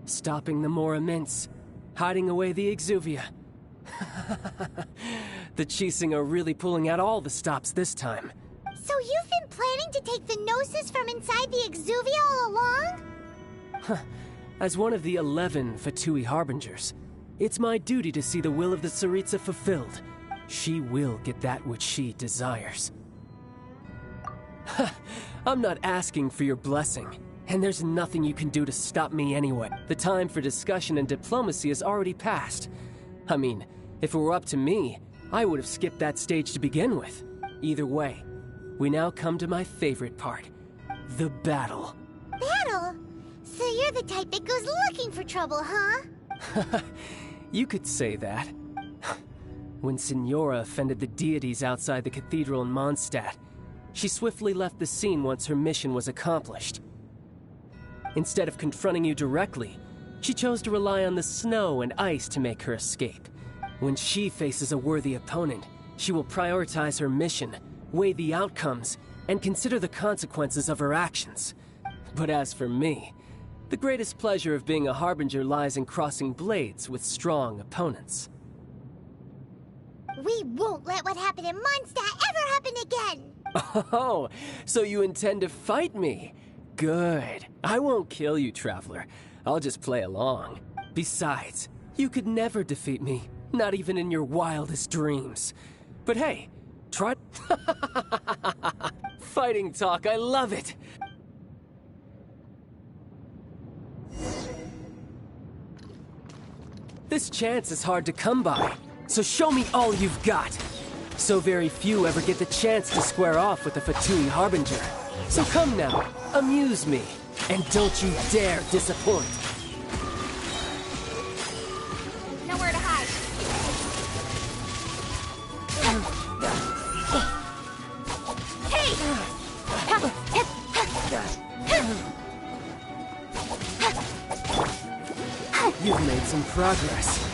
Speaker 10: Stopping the Mora Mints, hiding away the Exuvia. The Chising are really pulling out all the stops this time.
Speaker 1: So you've been planning to take the Gnosis from inside the Exuvia all along?
Speaker 10: As one of the 11 Fatui Harbingers, it's my duty to see the will of the Tsaritsa fulfilled. She will get that which she desires. I'm not asking for your blessing, and there's nothing you can do to stop me anyway. The time for discussion and diplomacy has already passed. I mean, if it were up to me, I would have skipped that stage to begin with. Either way, we now come to my favorite part, the battle.
Speaker 1: Battle? So you're the type that goes looking for trouble, huh?
Speaker 10: You could say that. When Signora offended the deities outside the cathedral in Mondstadt, she swiftly left the scene once her mission was accomplished. Instead of confronting you directly, she chose to rely on the snow and ice to make her escape. When she faces a worthy opponent, she will prioritize her mission, weigh the outcomes, and consider the consequences of her actions. But as for me, the greatest pleasure of being a Harbinger lies in crossing blades with strong opponents.
Speaker 1: We won't let what happened in Mondstadt ever happen again.
Speaker 10: Oh, so you intend to fight me? Good. I won't kill you, Traveler. I'll just play along. Besides, you could never defeat me, not even in your wildest dreams. But hey, try... Fighting talk, I love it! This chance is hard to come by, so show me all you've got. So very few ever get the chance to square off with the Fatui Harbinger. So come now, amuse me, and don't you dare disappoint.
Speaker 6: Nowhere to hide.
Speaker 10: You've made some progress.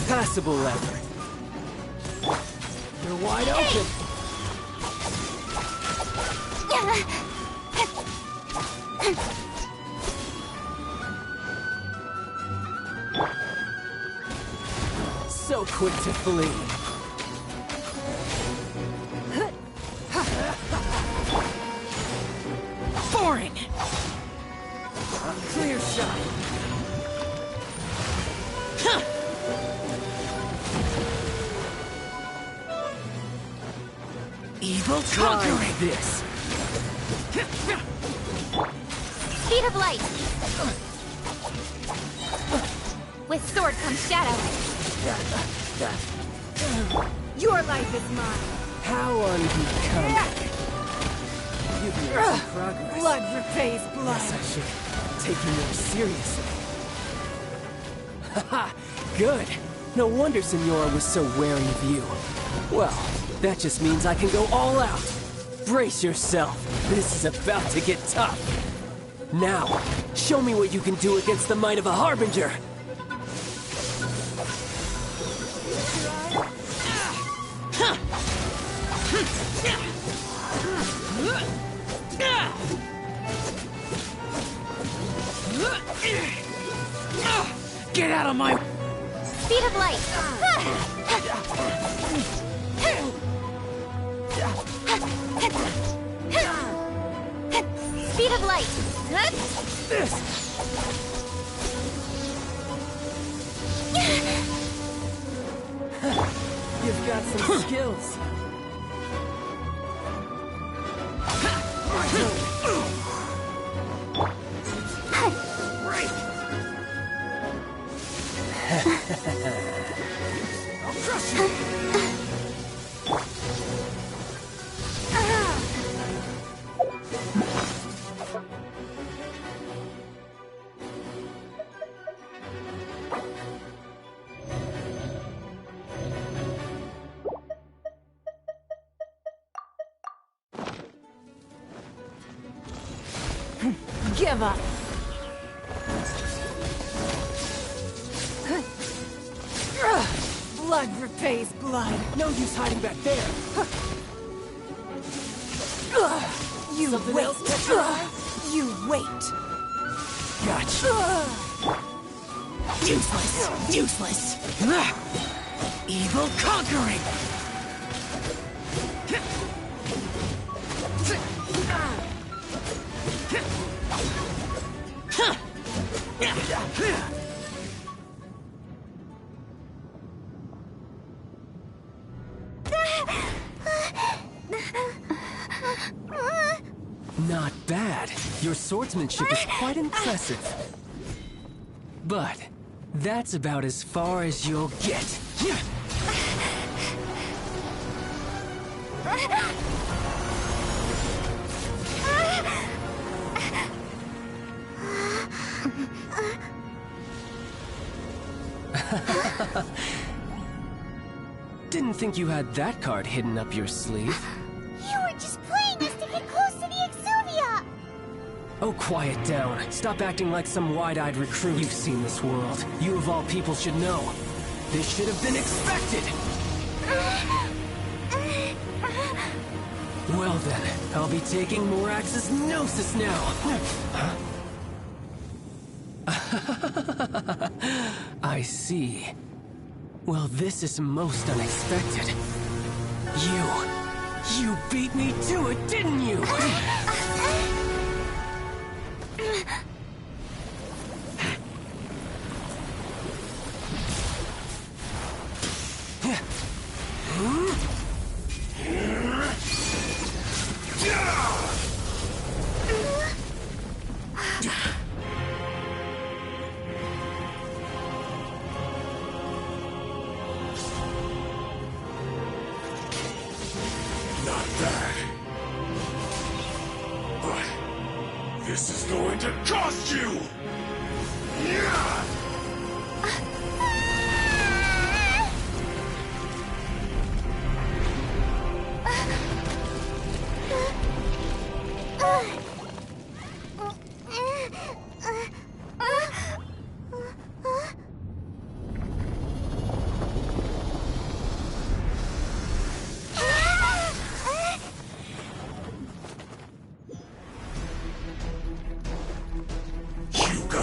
Speaker 10: Passable effort. You're wide open. So quick to flee.
Speaker 2: Boring! Clear shot. Evil conquering this.
Speaker 6: Speed of light. With sword comes shadow.
Speaker 7: Your life is mine.
Speaker 10: How unbecoming. You've made some progress.
Speaker 7: Blood repays blood.
Speaker 10: Yes, I should take you more seriously. Haha, good. No wonder Senora was so wary of you. Well, that just means I can go all out. Brace yourself. This is about to get tough. Now, show me what you can do against the might of a Harbinger.
Speaker 2: Get out of my...
Speaker 6: Speed of light. Speed of light.
Speaker 10: You've got some skills.
Speaker 2: I'll crush you!
Speaker 7: Give up. Blood repays blood.
Speaker 10: No use hiding back there.
Speaker 7: You
Speaker 10: Something
Speaker 7: wait.
Speaker 10: else?
Speaker 7: You wait.
Speaker 10: Gotcha.
Speaker 2: Useless! Useless! Evil conquering!
Speaker 10: Not bad. Your swordsmanship is quite impressive. But that's about as far as you'll get. Didn't think you had that card hidden up your sleeve.
Speaker 1: You were just playing us to get close to the Exuvia!
Speaker 10: Oh, quiet down. Stop acting like some wide-eyed recruit. You've seen this world. You of all people should know. This should have been expected! Well then, I'll be taking Morax's Gnosis now. I see. Well, this is most unexpected. You beat me to it, didn't you?
Speaker 3: This is going to cost you! Yeah!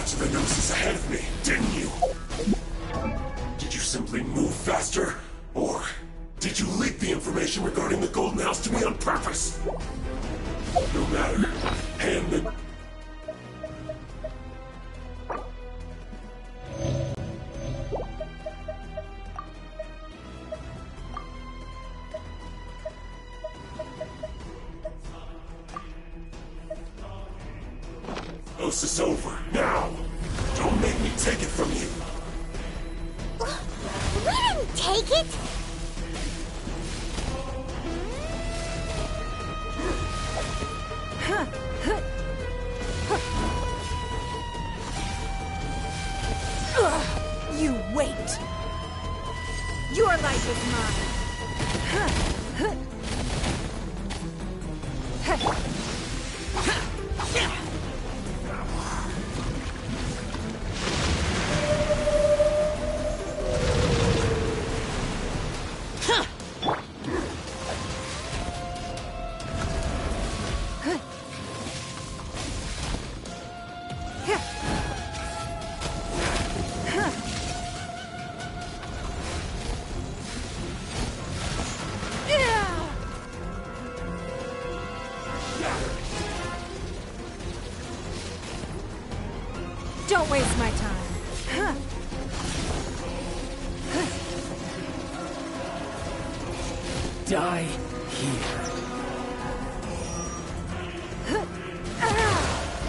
Speaker 3: To the Gnosis ahead of me, didn't you? Did you simply move faster? Or did you leak the information regarding the Golden House to me on purpose? No matter. Hand the... Gnosis over, now! Don't make me take it from you!
Speaker 1: We didn't take it!
Speaker 15: You wait! Your life is mine! Don't waste my time.
Speaker 10: Die here.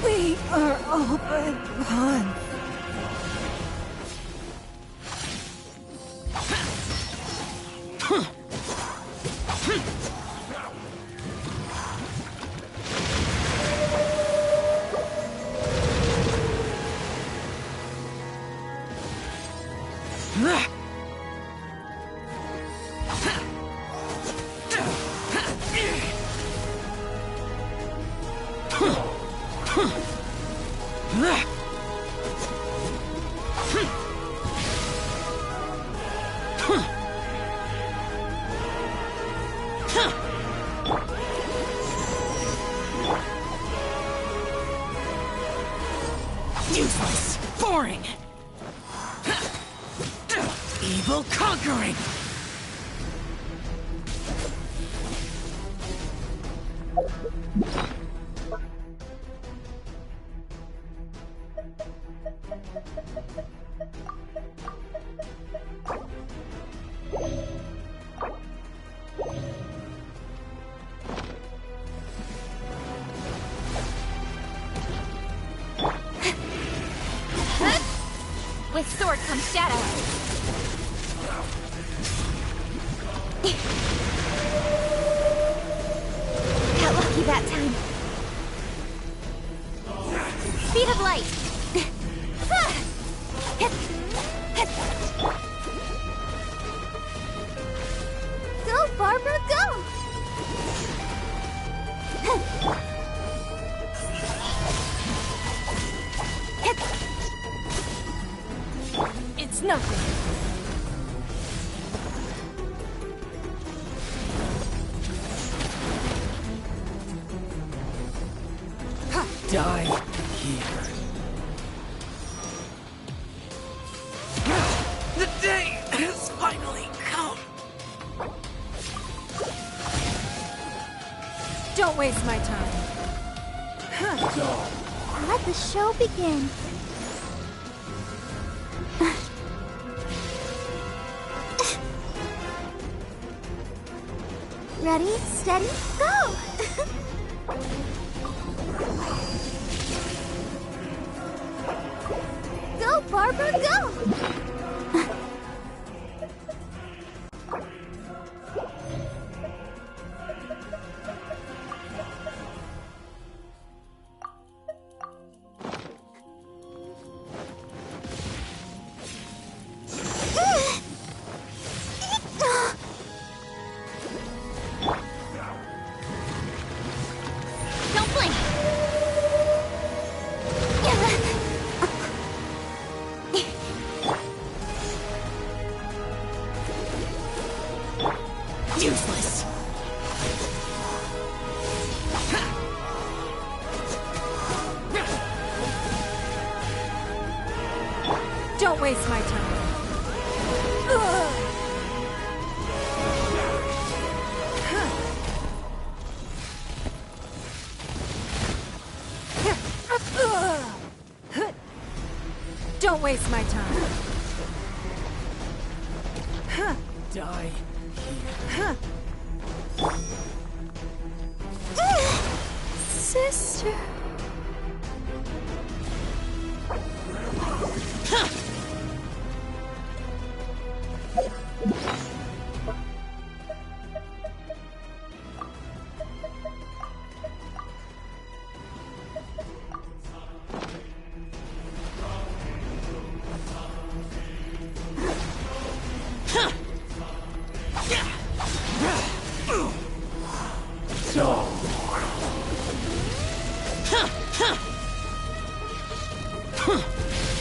Speaker 15: We are all but one. Useless! Boring! Evil conquering!
Speaker 6: With sword comes shadow. Got lucky that time. Speed of light.
Speaker 1: Go, Barbara, go!
Speaker 15: It's nothing. Don't waste my time.
Speaker 7: Let the show begin. Ready, steady, go! Go, Barbara, go!
Speaker 15: Useless. Don't waste my time. Don't waste my time.
Speaker 10: Die.
Speaker 7: Sister.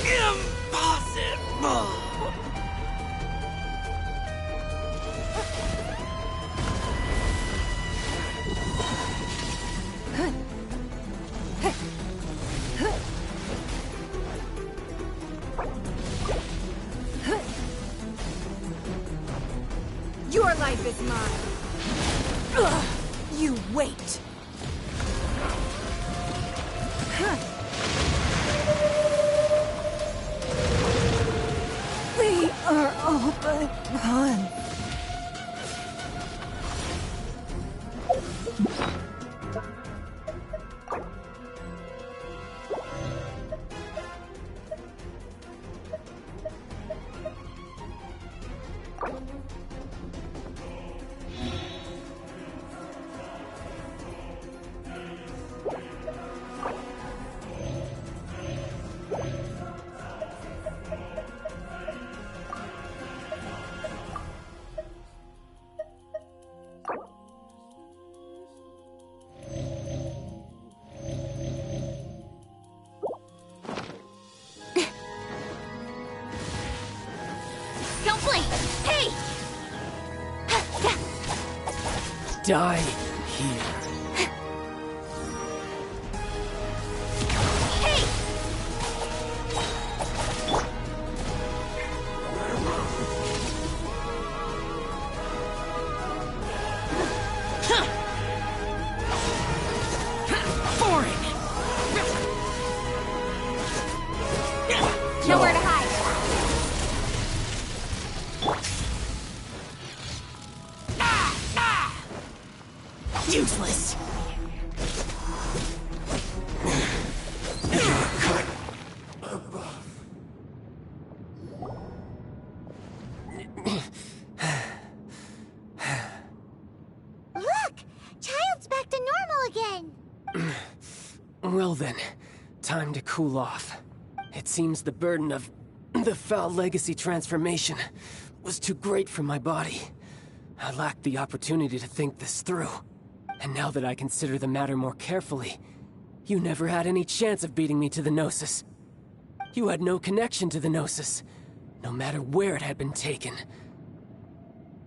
Speaker 15: Impossible! Your life is mine. You wait. We are all but one.
Speaker 1: Don't blink! Hey!
Speaker 10: Die here.
Speaker 1: Hey! Nowhere to hide.
Speaker 15: Useless.
Speaker 1: Look! Child's back to normal again.
Speaker 10: Well then, time to cool off. It seems the burden of the foul legacy transformation was too great for my body. I lacked the opportunity to think this through. And now that I consider the matter more carefully, you never had any chance of beating me to the Gnosis. You had no connection to the Gnosis, no matter where it had been taken.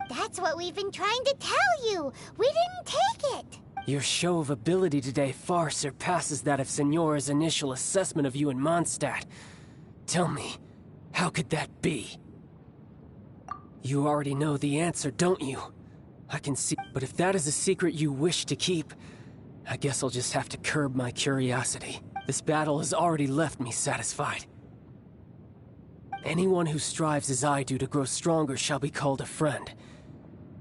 Speaker 1: That's what we've been trying to tell you. We didn't take it.
Speaker 10: Your show of ability today far surpasses that of Signora's initial assessment of you in Mondstadt. Tell me, how could that be? You already know the answer, don't you? I can see, but if that is a secret you wish to keep, I guess I'll just have to curb my curiosity. This battle has already left me satisfied. Anyone who strives as I do to grow stronger shall be called a friend.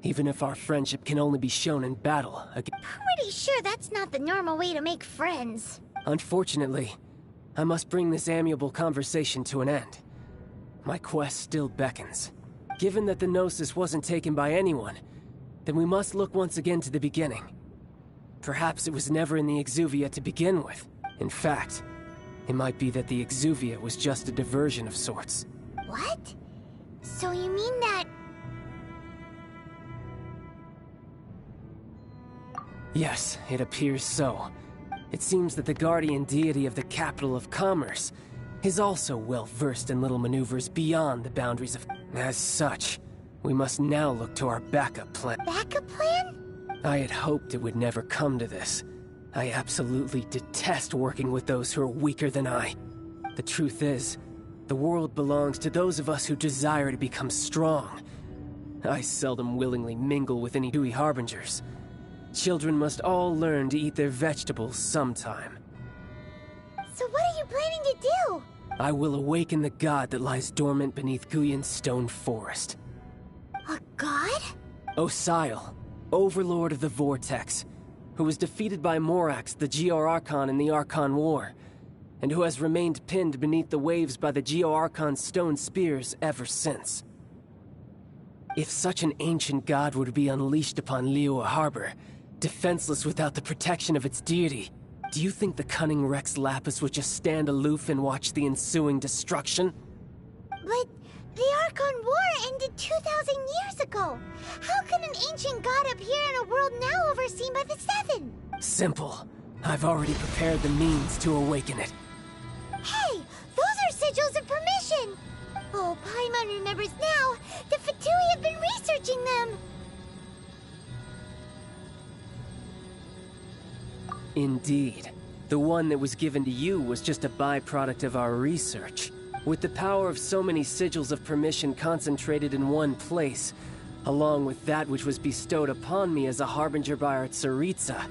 Speaker 10: Even if our friendship can only be shown in battle.
Speaker 1: Pretty sure that's not the normal way to make friends.
Speaker 10: Unfortunately, I must bring this amiable conversation to an end. My quest still beckons. Given that the Gnosis wasn't taken by anyone, then we must look once again to the beginning. Perhaps it was never in the Exuvia to begin with. In fact, it might be that the Exuvia was just a diversion of sorts.
Speaker 1: What? So you mean that...
Speaker 10: Yes, it appears so. It seems that the guardian deity of the capital of commerce is also well versed in little maneuvers beyond the boundaries of... As such, we must now look to our backup plan.
Speaker 1: Backup plan?
Speaker 10: I had hoped it would never come to this. I absolutely detest working with those who are weaker than I. The truth is, the world belongs to those of us who desire to become strong. I seldom willingly mingle with any dewy harbingers. Children must all learn to eat their vegetables sometime.
Speaker 1: So what are you planning to do?
Speaker 10: I will awaken the god that lies dormant beneath Guyon's stone forest.
Speaker 1: A god?
Speaker 10: Osile, overlord of the Vortex, who was defeated by Morax, the Geo-Archon in the Archon War, and who has remained pinned beneath the waves by the Geo-Archon's stone spears ever since. If such an ancient god were to be unleashed upon Liyue Harbor, defenseless without the protection of its deity, do you think the cunning Rex Lapis would just stand aloof and watch the ensuing destruction?
Speaker 1: But the Archon War ended 2,000 years ago. How can an ancient god appear in a world now overseen by the Seven?
Speaker 10: Simple. I've already prepared the means to awaken it.
Speaker 1: Hey, those are sigils of permission. Oh, Paimon remembers now. The Fatui have been researching them.
Speaker 10: Indeed. The one that was given to you was just a byproduct of our research. With the power of so many sigils of permission concentrated in one place, along with that which was bestowed upon me as a harbinger by our Tsaritsa,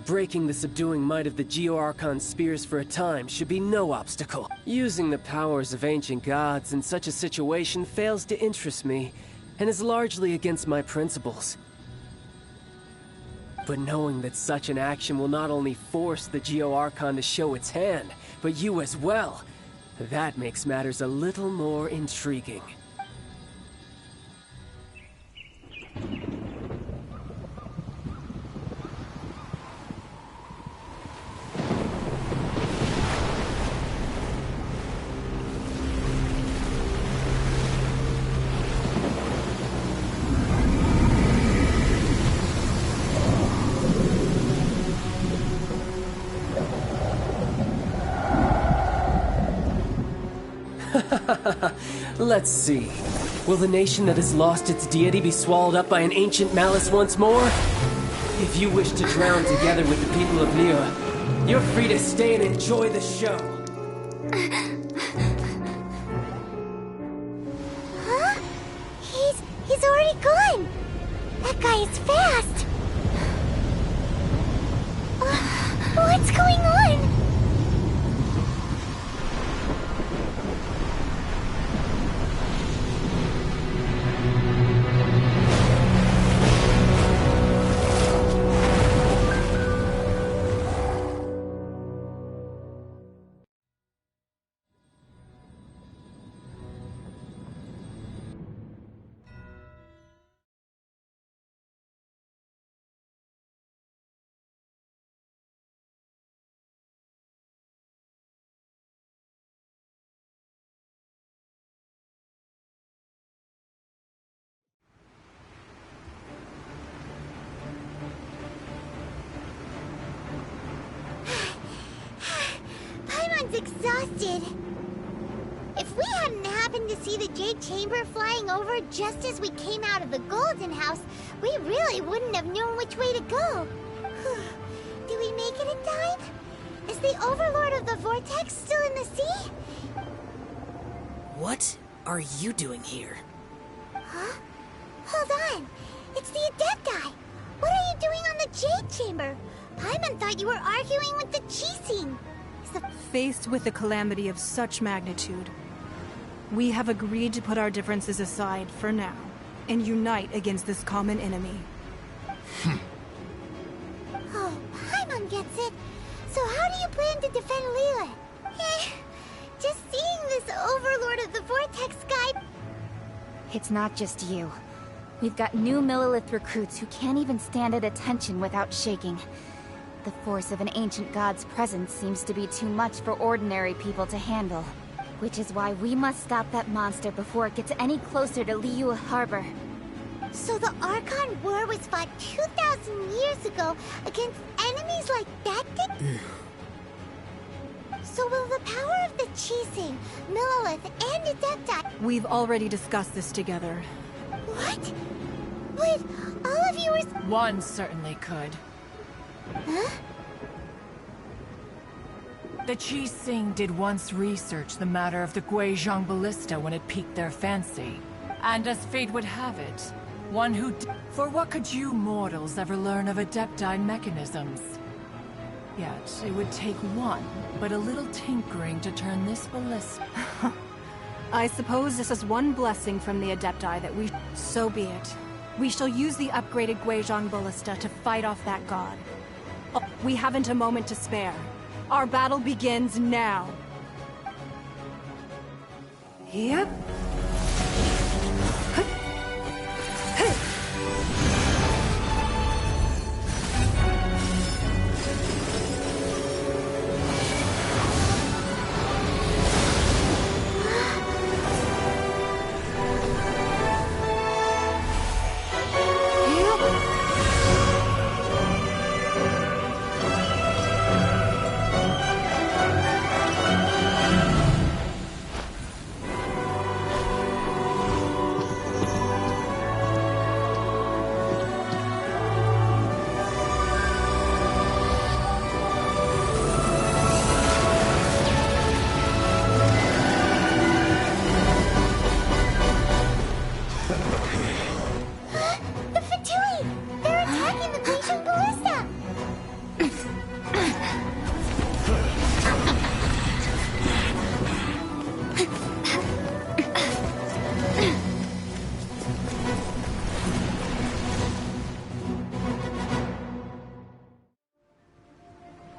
Speaker 10: breaking the subduing might of the Geo-Archon spears for a time should be no obstacle. Using the powers of ancient gods in such a situation fails to interest me, and is largely against my principles. But knowing that such an action will not only force the Geo-Archon to show its hand, but you as well, that makes matters a little more intriguing. Let's see. Will the nation that has lost its deity be swallowed up by an ancient malice once more? If you wish to drown together with the people of Liyue, you're free to stay and enjoy the show.
Speaker 1: Huh? He's already gone. That guy is fast. What's going on? Exhausted. If we hadn't happened to see the Jade Chamber flying over just as we came out of the Golden House, we really wouldn't have known which way to go. Did we make it in time? Is the Overlord of the Vortex still in the sea?
Speaker 15: What are you doing here?
Speaker 1: Huh? Hold on. It's the Adepti. What are you doing on the Jade Chamber? Paimon thought you were arguing with the Chising.
Speaker 11: Faced with a calamity of such magnitude, we have agreed to put our differences aside for now and unite against this common enemy.
Speaker 1: Oh, Paimon gets it. So how do you plan to defend Lila? Just seeing this Overlord of the Vortex guy...
Speaker 6: It's not just you. We've got new Millilith recruits who can't even stand at attention without shaking. The force of an ancient god's presence seems to be too much for ordinary people to handle. Which is why we must stop that monster before it gets any closer to Liyue Harbor.
Speaker 1: So the Archon War was fought 2,000 years ago against enemies like that? So will the power of the Chising, Millilith, and Adepti...
Speaker 11: We've already discussed this together.
Speaker 1: What? Wait, all of you are...
Speaker 16: One certainly could.
Speaker 1: Huh?
Speaker 16: The Chising did once research the matter of the Guizhong Ballista when it piqued their fancy. And as fate would have it, one who for what could you mortals ever learn of Adepti mechanisms? Yet, it would take one, but a little tinkering to turn this ballista.
Speaker 11: I suppose this is one blessing from the Adepti that we... So be it. We shall use the upgraded Guizhong Ballista to fight off that god. We haven't a moment to spare. Our battle begins now. Yep.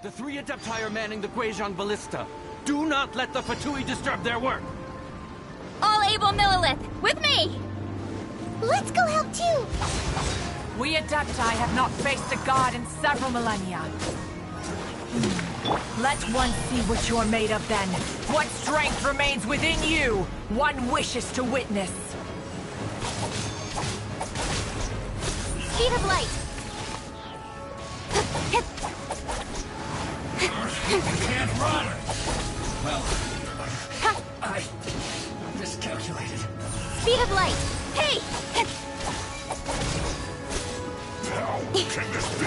Speaker 17: The three Adepti are manning the Guizhong Ballista. Do not let the Fatui disturb their work!
Speaker 6: All able Millilith, with me!
Speaker 1: Let's go help too!
Speaker 16: We Adepti have not faced a god in several millennia. Let one see what you're made of then. What strength remains within you, one wishes to witness.
Speaker 6: Speed of light!
Speaker 3: You can't run! Well, I miscalculated.
Speaker 6: Speed of light! Hey!
Speaker 3: How can this be?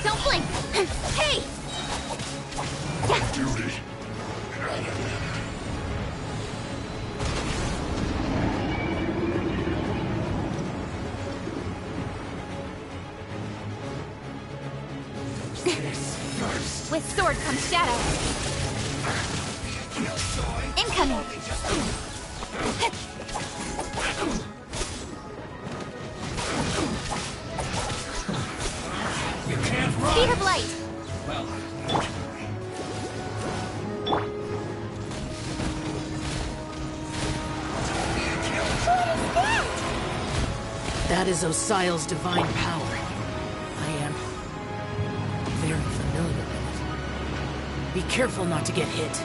Speaker 6: Don't blink! Hey!
Speaker 3: Duty.
Speaker 6: With sword comes shadow. Incoming.
Speaker 3: You can't run!
Speaker 6: Speed of light.
Speaker 3: Well,
Speaker 16: That is Osial's divine power. I am very familiar with it. Be careful not to get hit.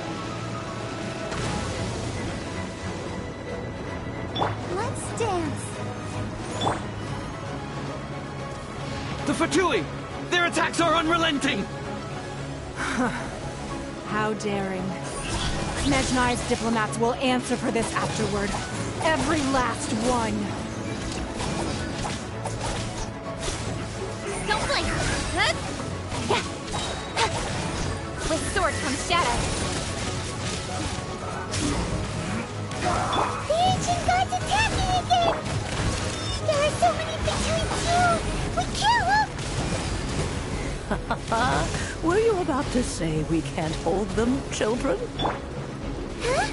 Speaker 1: Let's dance.
Speaker 17: The Fatui! Their attacks are unrelenting!
Speaker 11: How daring. Snezhnai's diplomats will answer for this afterward. Every last one.
Speaker 6: Don't blink. With sword comes shadow.
Speaker 1: The ancient god's attacking again! There are so many between too! We can't look!
Speaker 15: Not to say we can't hold them, children?
Speaker 1: Huh?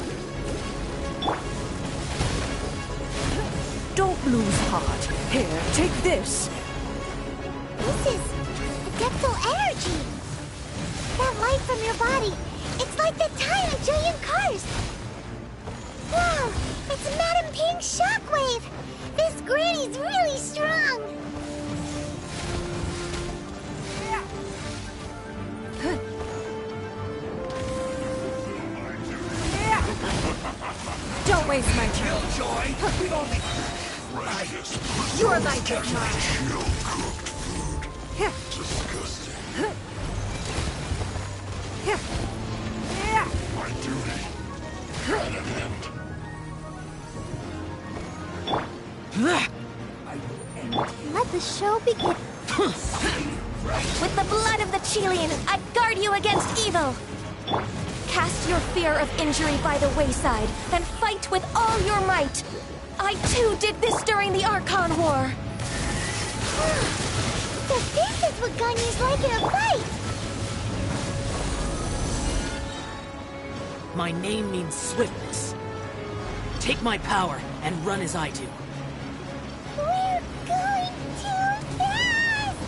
Speaker 15: Don't lose heart. Here, take this.
Speaker 1: This is adeptal energy. That light from your body, it's like the time of Jillian Cars. Wow, it's Madam Pink's shockwave. This granny's really strong.
Speaker 15: Don't waste my time. Your life is mine.
Speaker 3: My duty at an end.
Speaker 1: Let the show begin.
Speaker 13: With the blood of the Chilean, I guard you against evil. Cast your fear of injury by the wayside and fight with all your might. I too did this during the Archon War.
Speaker 1: So this is what Ganya's like in a fight.
Speaker 15: My name means swiftness. Take my power and run as I do.
Speaker 1: We're going too fast.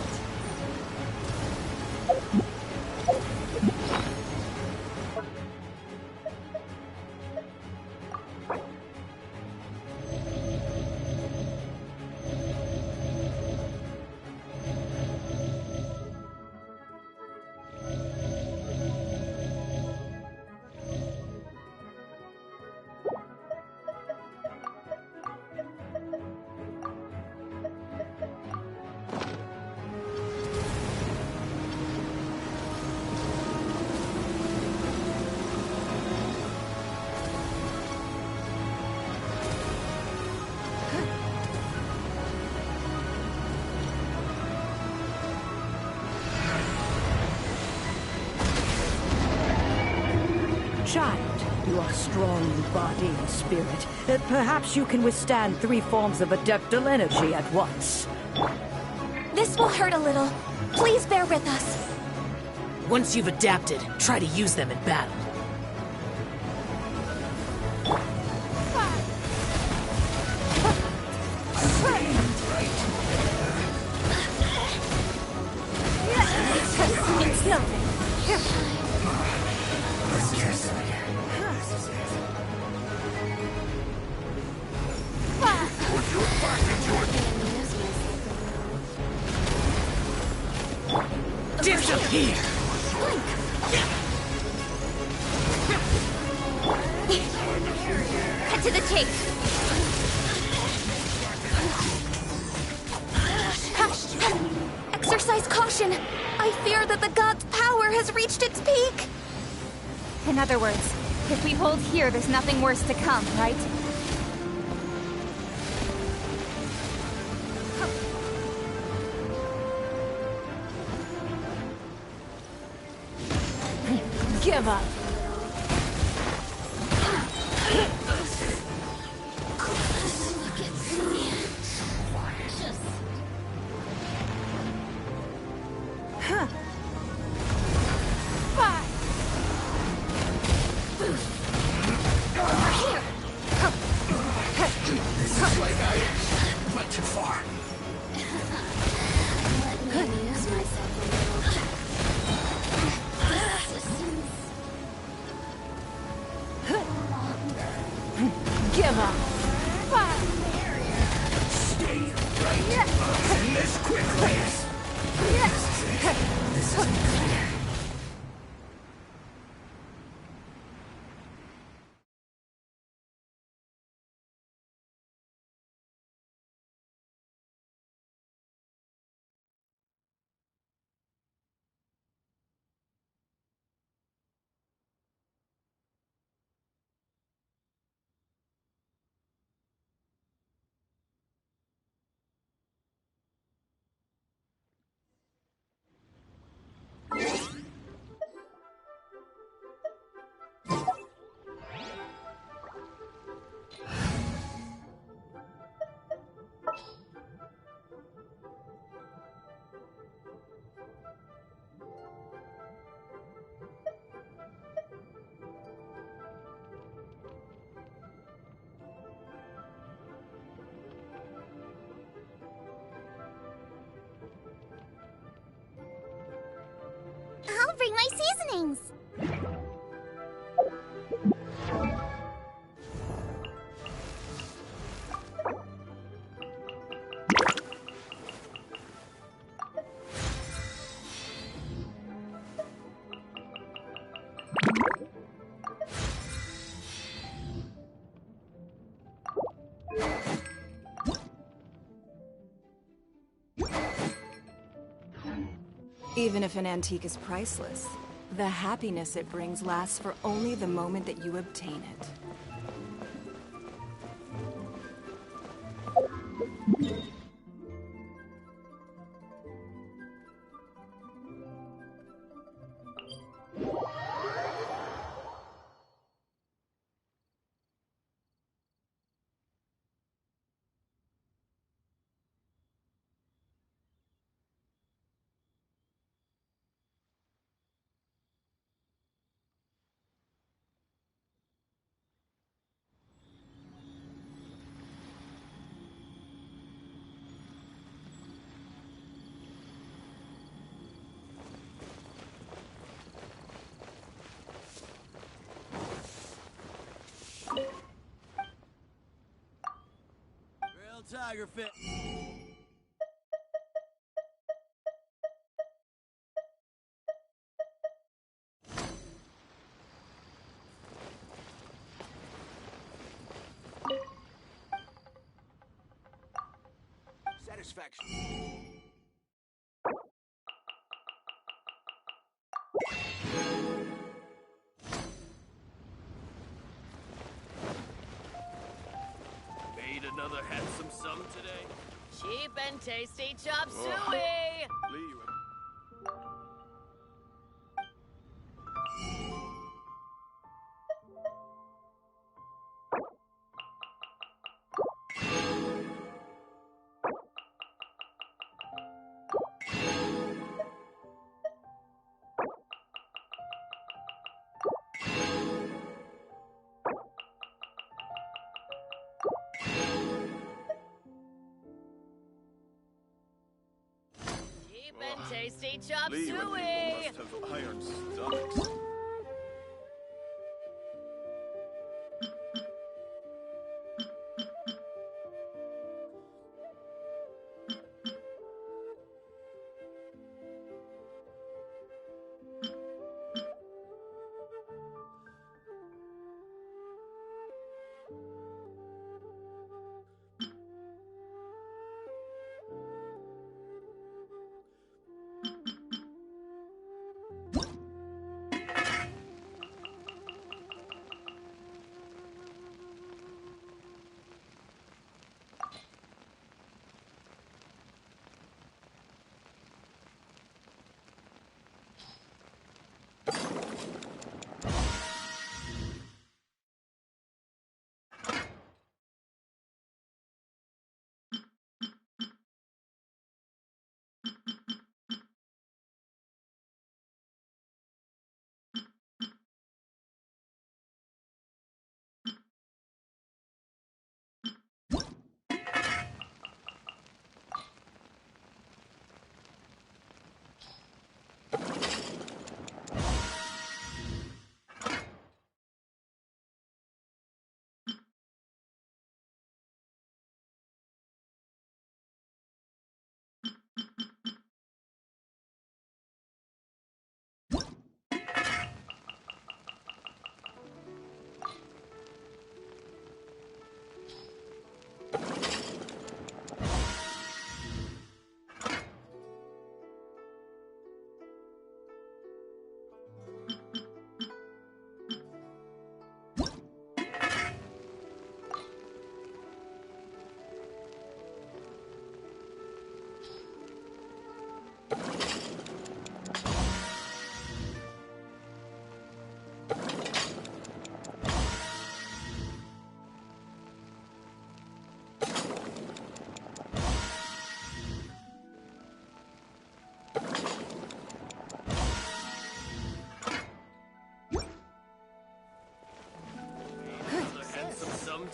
Speaker 15: Child, you are strong in body and spirit. Perhaps you can withstand 3 forms of adeptal energy at once.
Speaker 13: This will hurt a little. Please bear with us.
Speaker 15: Once you've adapted, try to use them in battle.
Speaker 13: It's nothing.
Speaker 15: Disappear!
Speaker 13: Cut to the chase. Exercise caution. I fear that the god's power has reached its peak.
Speaker 6: In other words, if we hold here, there's nothing worse to come, right?
Speaker 15: Give up!
Speaker 3: Give up. Stay right. This quickly. This is clear.
Speaker 1: seasonings.
Speaker 18: Even if an antique is priceless, the happiness it brings lasts for only the moment that you obtain it.
Speaker 8: Tiger fit. Satisfaction.
Speaker 17: Another handsome sum today?
Speaker 19: Cheap and tasty chop suey! Tasty chop suey!
Speaker 17: Must have iron stomachs.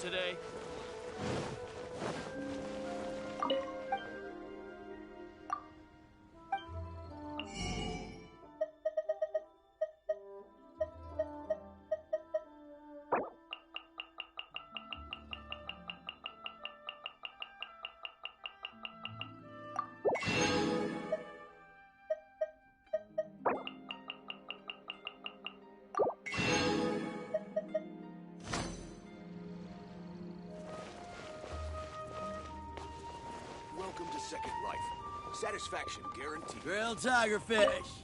Speaker 17: Today?
Speaker 20: second life. Satisfaction guaranteed.
Speaker 8: Grilled tigerfish.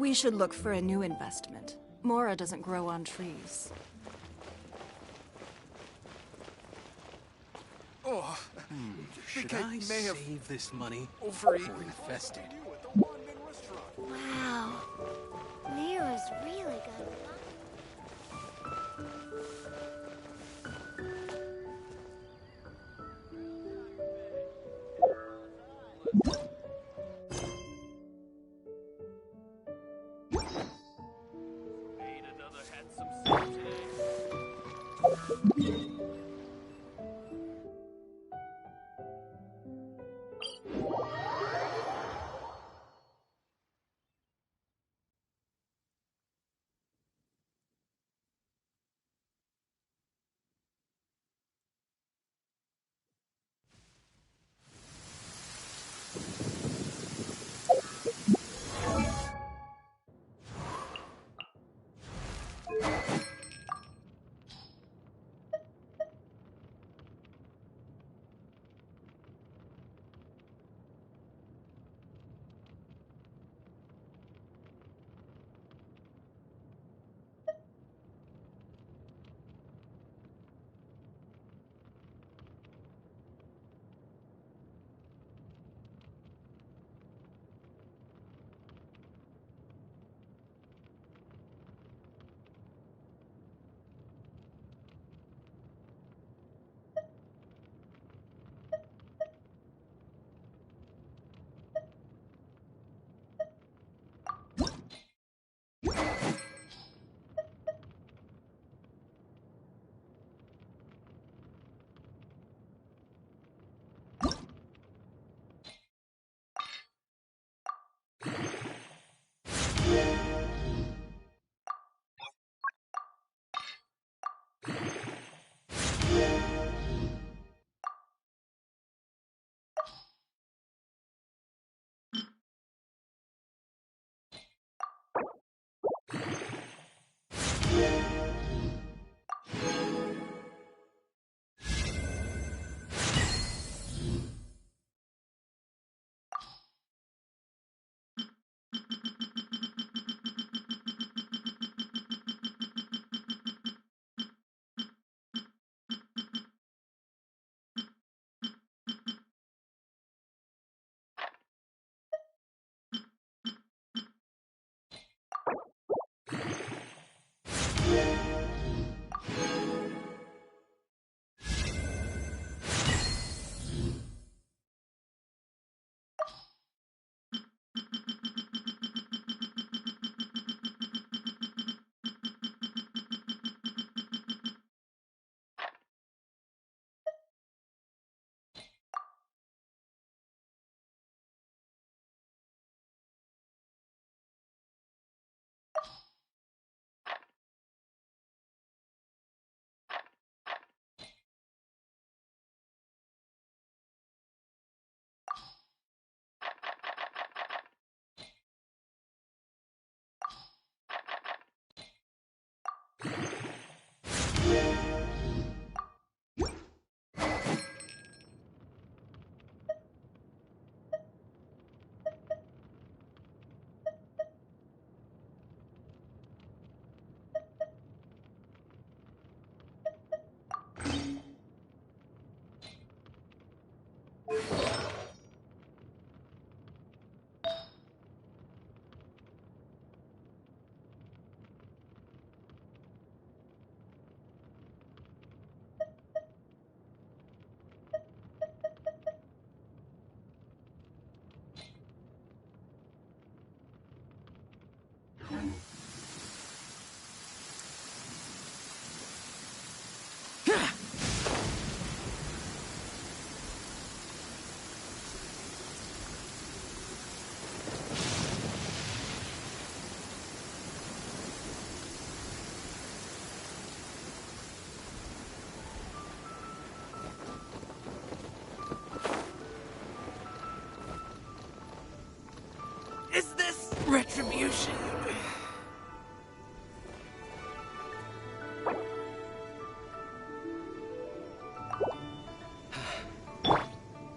Speaker 18: We should look for a new investment. Mora doesn't grow on trees.
Speaker 20: Oh,
Speaker 17: Should I save this money
Speaker 20: overeaten.
Speaker 17: or invest it?
Speaker 1: Wow. Mira's really good.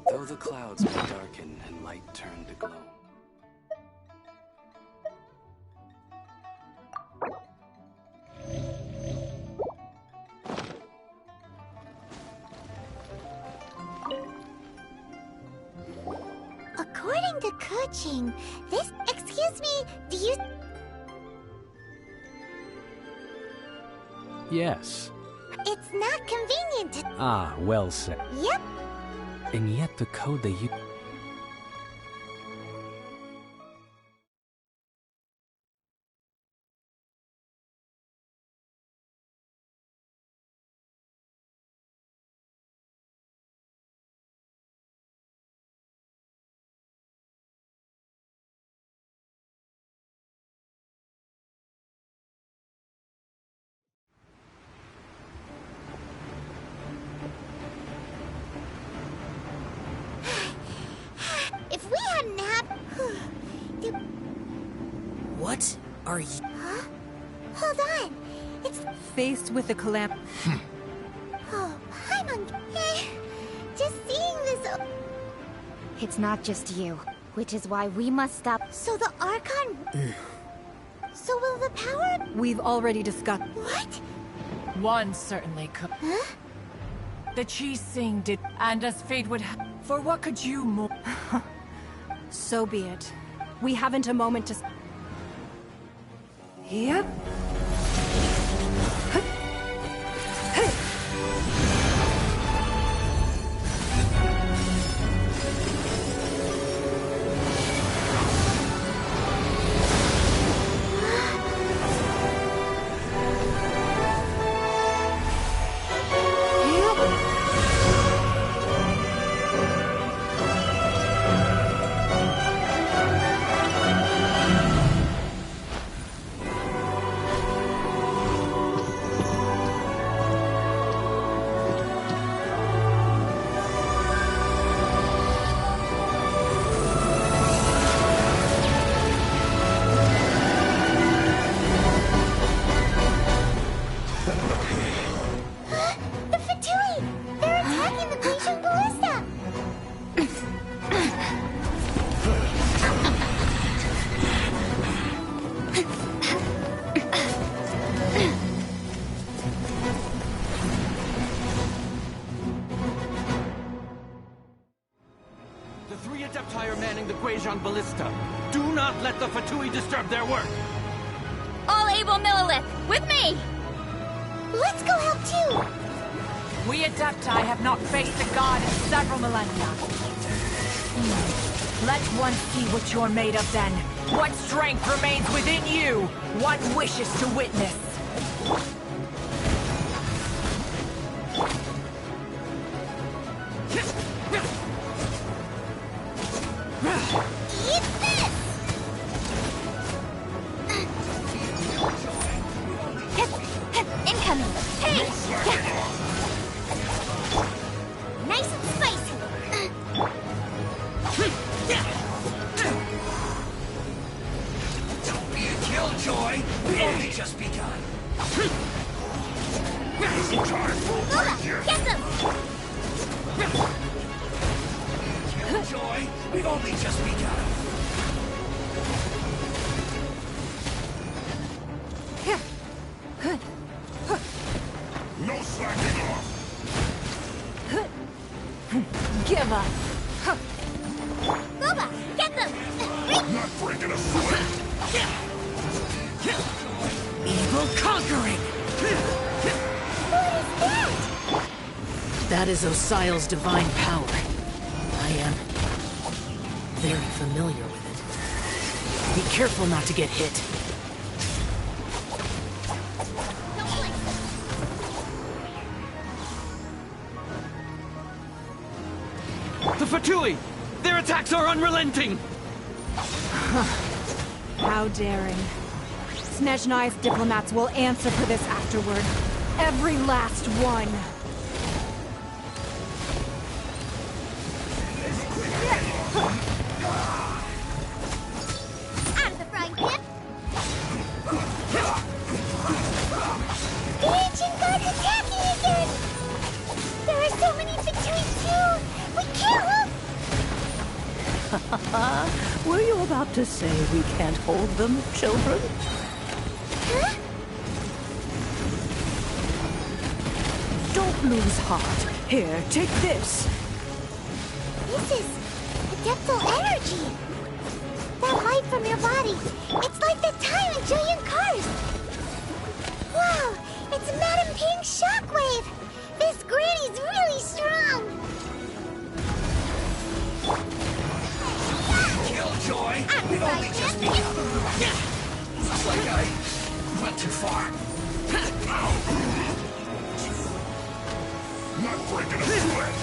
Speaker 21: Though the clouds may darken and light turn to gloom.
Speaker 1: According to Kuching, this... Excuse me, do you...
Speaker 10: Yes.
Speaker 1: It's not convenient to...
Speaker 10: Ah, well said.
Speaker 1: Yep.
Speaker 10: And yet the code they use...
Speaker 1: If we hadn't had...
Speaker 22: What are you...
Speaker 1: Huh? Hold on. It's...
Speaker 11: Faced with the calamity...
Speaker 1: Oh, hi, Monkey. Just seeing this...
Speaker 6: It's not just you, which is why we must stop.
Speaker 1: So the Archon... So will the power...
Speaker 11: We've already discussed...
Speaker 1: What?
Speaker 16: One certainly could.
Speaker 1: Huh?
Speaker 16: The Chi Sing did, and as fate would have... For what could you more...
Speaker 11: So be it. We haven't a moment to... Yep.
Speaker 17: Ballista. Do not let the Fatui disturb their work.
Speaker 6: All able Millilith, with me!
Speaker 1: Let's go help too!
Speaker 16: We Adepti have not faced a god in several millennia. Let one see what you're made of then. What strength remains within you? What wishes to witness?
Speaker 22: That is Osial's divine power. I am very familiar with it. Be careful not to get hit.
Speaker 17: The Fatui! Their attacks are unrelenting!
Speaker 11: How daring. Snezhnai's diplomats will answer for this afterward. Every last one.
Speaker 1: Out of the frying pan!
Speaker 15: Were you about to say we can't hold them, children?
Speaker 1: Huh?
Speaker 15: Don't lose heart. Here, take this.
Speaker 1: This is adeptal energy. That light from your body. It's like the time in giant cars. Wow, it's Madame Ping's shockwave. This granny's really strong.
Speaker 3: Killjoy! We've only just begun. Looks like I went too far. Not breaking a sweat.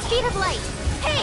Speaker 1: Speed of light. Hey!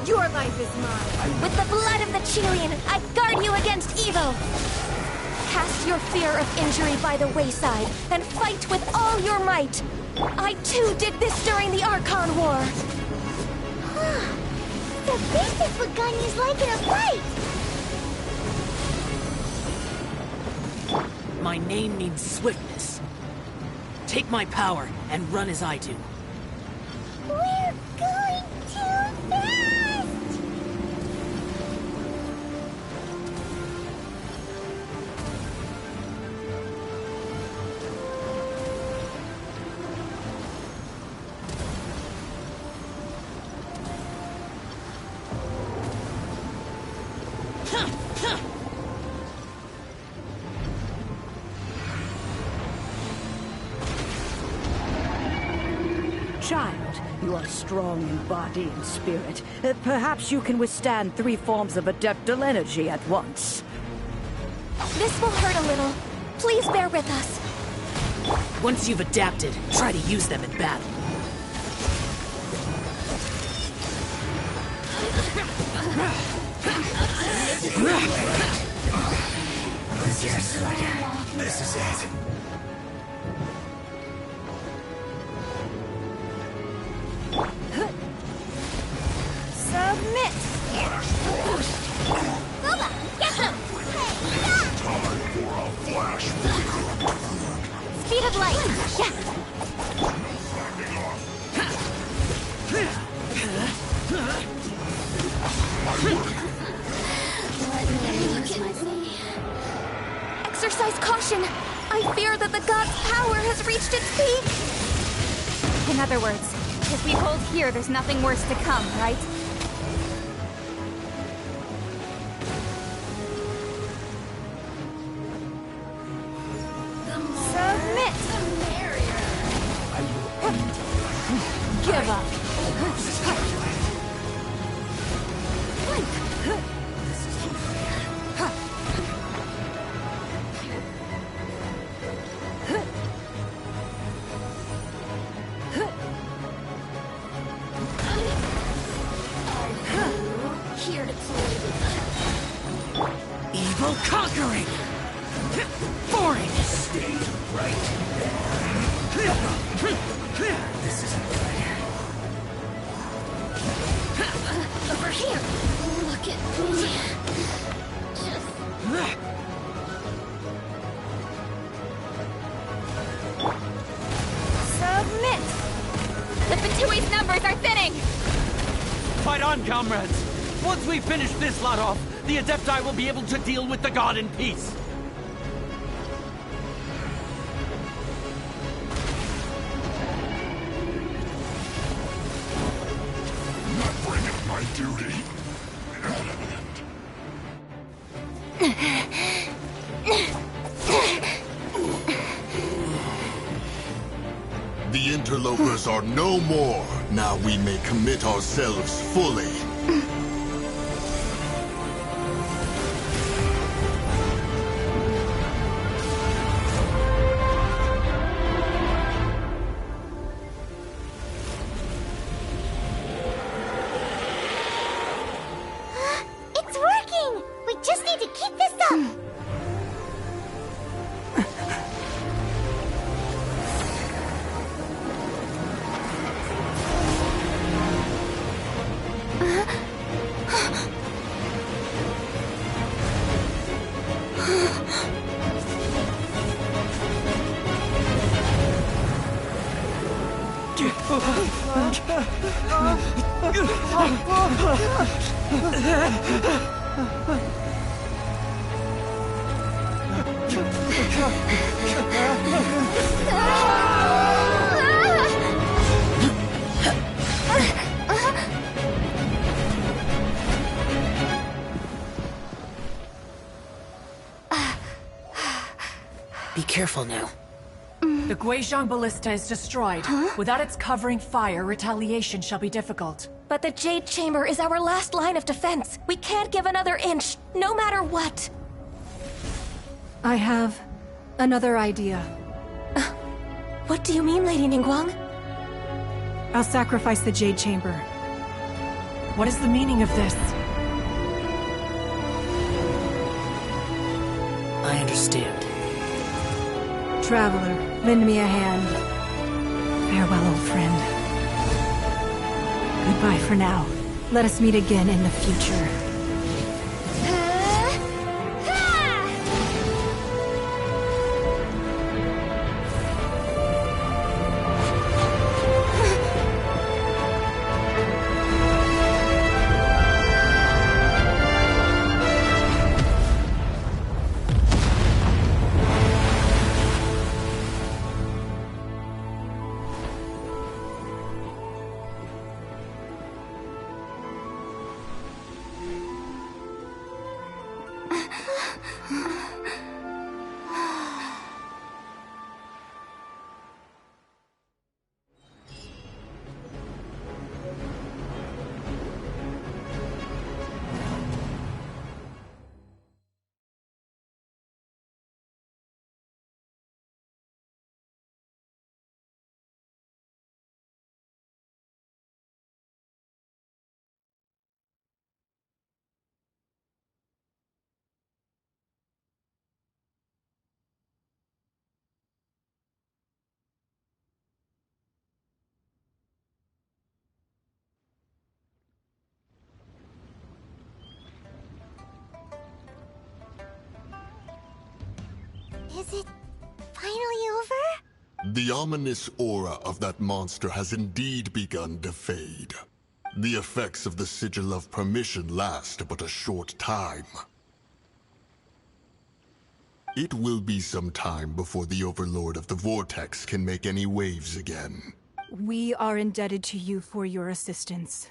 Speaker 13: Your life is mine. With the blood of the Chilean, I guard you against evil. Cast your fear of injury by the wayside, and fight with all your might. I too did this during the Archon War.
Speaker 1: So this is what Ganya's like in a fight.
Speaker 22: My name means swiftness. Take my power and run as I do.
Speaker 1: We're going too fast!
Speaker 15: Child, you are strong in body and spirit. Perhaps you can withstand 3 forms of adeptal energy at once.
Speaker 13: This will hurt a little. Please bear with us.
Speaker 22: Once you've adapted, try to use them in battle.
Speaker 3: Yes, this is it.
Speaker 1: Submit! Booba, get him!
Speaker 3: Time for a flash.
Speaker 1: Speed of light! Yeah!
Speaker 13: Exercise caution. I fear that the god's power has reached its peak.
Speaker 6: In other words, if we hold here, there's nothing worse to come, right?
Speaker 1: Submit!
Speaker 15: Give up.
Speaker 1: Here to play.
Speaker 22: Evil conquering! Boring!
Speaker 3: Stay right there. This isn't fair.
Speaker 1: Over here! Look at me. Just... Submit!
Speaker 6: The Fatui's numbers are thinning!
Speaker 17: Fight on, comrades! Once we finish this lot off, the Adepti will be able to deal with the god in peace.
Speaker 3: Not bringing my duty.
Speaker 5: The interlopers are no more. Now we may commit ourselves fully.
Speaker 22: Be careful now.
Speaker 16: The Guizhong Ballista is destroyed. Without its covering fire, retaliation shall be difficult.
Speaker 13: But the Jade Chamber is our last line of defense. We can't give another inch, no matter what.
Speaker 11: I have another idea.
Speaker 13: What do you mean, Lady Ningguang?
Speaker 11: I'll sacrifice the Jade Chamber.
Speaker 16: What is the meaning of this?
Speaker 22: I understand.
Speaker 11: Traveler, lend me a hand. Farewell, old friend. Goodbye for now. Let us meet again in the future.
Speaker 1: Is it finally over?
Speaker 5: The ominous aura of that monster has indeed begun to fade. The effects of the Sigil of Permission last but a short time. It will be some time before the Overlord of the Vortex can make any waves again.
Speaker 11: We are indebted to you for your assistance.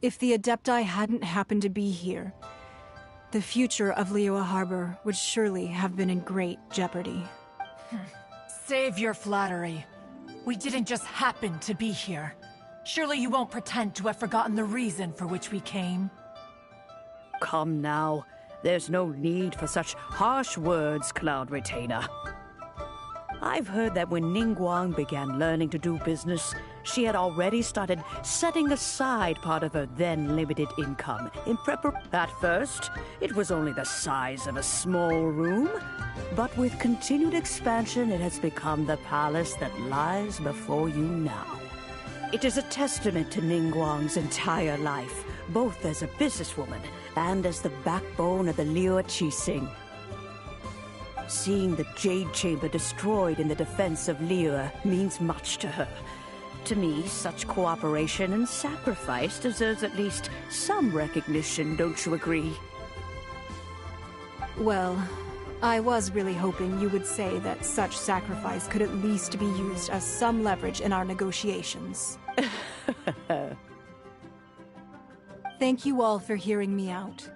Speaker 11: If the Adepti hadn't happened to be here, the future of Liyue Harbor would surely have been in great jeopardy.
Speaker 16: Save your flattery. We didn't just happen to be here. Surely you won't pretend to have forgotten the reason for which we came.
Speaker 15: Come now. There's no need for such harsh words, Cloud Retainer. I've heard that when Ningguang began learning to do business, she had already started setting aside part of her then limited income in At first, it was only the size of a small room, but with continued expansion, it has become the palace that lies before you now. It is a testament to Ningguang's entire life, both as a businesswoman and as the backbone of the Liyue Qixing. Seeing the Jade Chamber destroyed in the defense of Liyue means much to her. To me, such cooperation and sacrifice deserves at least some recognition, don't you agree?
Speaker 11: Well, I was really hoping you would say that such sacrifice could at least be used as some leverage in our negotiations. Thank you all for hearing me out.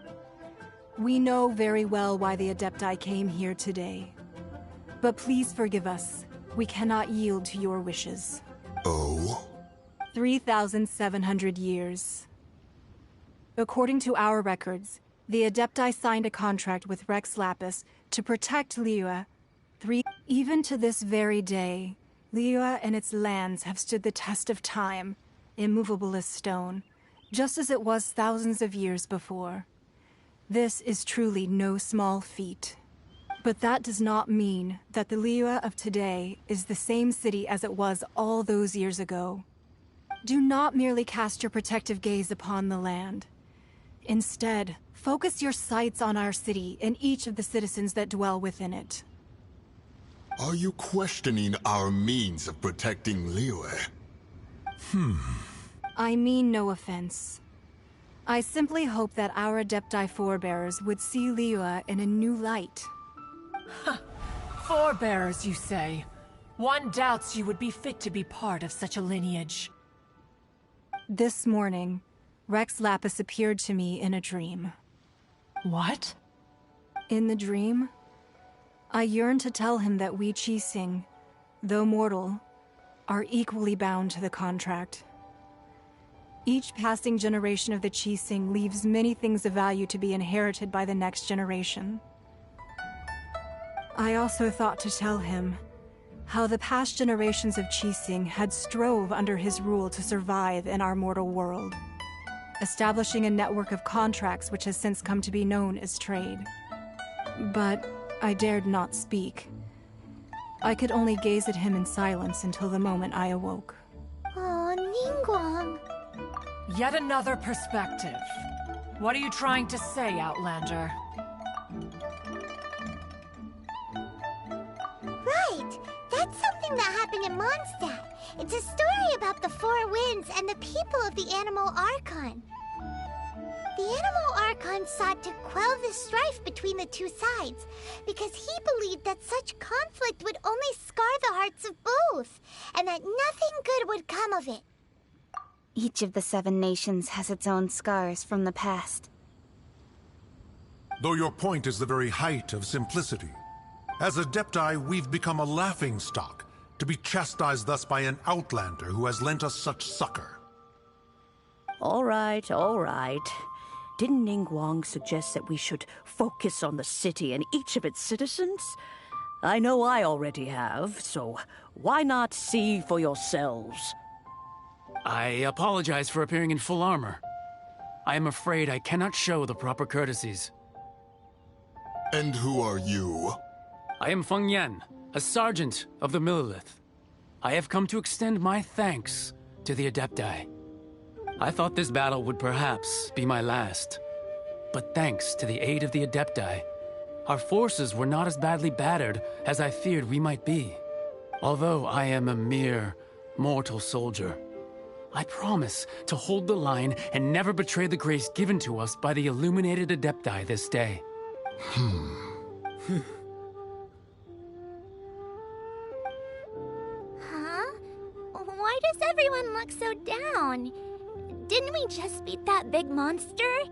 Speaker 11: We know very well why the Adepti came here today. But please forgive us. We cannot yield to your wishes.
Speaker 5: Oh?
Speaker 11: 3,700 years. According to our records, the Adepti signed a contract with Rex Lapis to protect Liyue. Even to this very day, Liyue and its lands have stood the test of time, immovable as stone, just as it was thousands of years before. This is truly no small feat. But that does not mean that the Liyue of today is the same city as it was all those years ago. Do not merely cast your protective gaze upon the land. Instead, focus your sights on our city and each of the citizens that dwell within it.
Speaker 5: Are you questioning our means of protecting Liyue?
Speaker 11: I mean no offense. I simply hope that our Adepti forebears would see Liyue in a new light.
Speaker 16: Forebears, you say? One doubts you would be fit to be part of such a lineage.
Speaker 11: This morning, Rex Lapis appeared to me in a dream.
Speaker 16: What?
Speaker 11: In the dream, I yearned to tell him that we Qixing, though mortal, are equally bound to the contract. Each passing generation of the Qixing leaves many things of value to be inherited by the next generation. I also thought to tell him how the past generations of Qixing had strove under his rule to survive in our mortal world, establishing a network of contracts which has since come to be known as trade. But I dared not speak. I could only gaze at him in silence until the moment I awoke.
Speaker 1: Oh, Ningguang.
Speaker 16: Yet another perspective. What are you trying to say, Outlander?
Speaker 1: Right! That's something that happened in Mondstadt. It's a story about the Four Winds and the people of the Animal Archon. The Animal Archon sought to quell the strife between the two sides, because he believed that such conflict would only scar the hearts of both, and that nothing good would come of it.
Speaker 6: Each of the 7 nations has its own scars from the past.
Speaker 4: Though your point is the very height of simplicity. As Adepti, we've become a laughingstock, to be chastised thus by an outlander who has lent us such succor.
Speaker 15: All right, all right. Didn't Ningguang suggest that we should focus on the city and each of its citizens? I know I already have, so why not see for yourselves?
Speaker 17: I apologize for appearing in full armor. I am afraid I cannot show the proper courtesies.
Speaker 5: And who are you?
Speaker 17: I am Feng Yan, a sergeant of the Millilith. I have come to extend my thanks to the Adepti. I thought this battle would perhaps be my last. But thanks to the aid of the Adepti, our forces were not as badly battered as I feared we might be. Although I am a mere mortal soldier, I promise to hold the line and never betray the grace given to us by the illuminated Adepti this day.
Speaker 1: Huh? Why does everyone look so down? Didn't we just beat that big monster?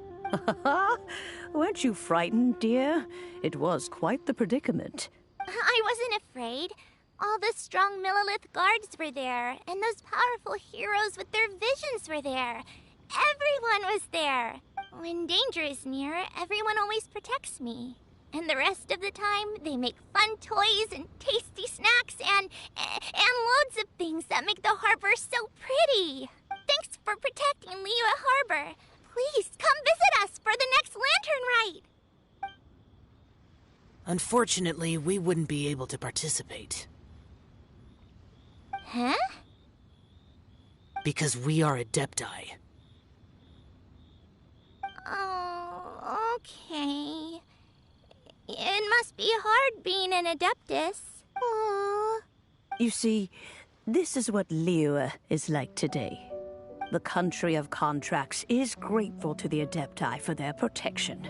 Speaker 15: Weren't you frightened, dear? It was quite the predicament.
Speaker 1: I wasn't afraid. All the strong Millilith guards were there, and those powerful heroes with their visions were there. Everyone was there. When danger is near, everyone always protects me. And the rest of the time, they make fun toys and tasty snacks and loads of things that make the harbor so pretty. Thanks for protecting Liyue Harbor. Please come visit us for the next lantern rite.
Speaker 22: Unfortunately, we wouldn't be able to participate.
Speaker 1: Huh?
Speaker 22: Because we are Adepti.
Speaker 1: Oh, okay. It must be hard being an Adeptus. Aww.
Speaker 15: You see, this is what Liyue is like today. The country of contracts is grateful to the Adepti for their protection.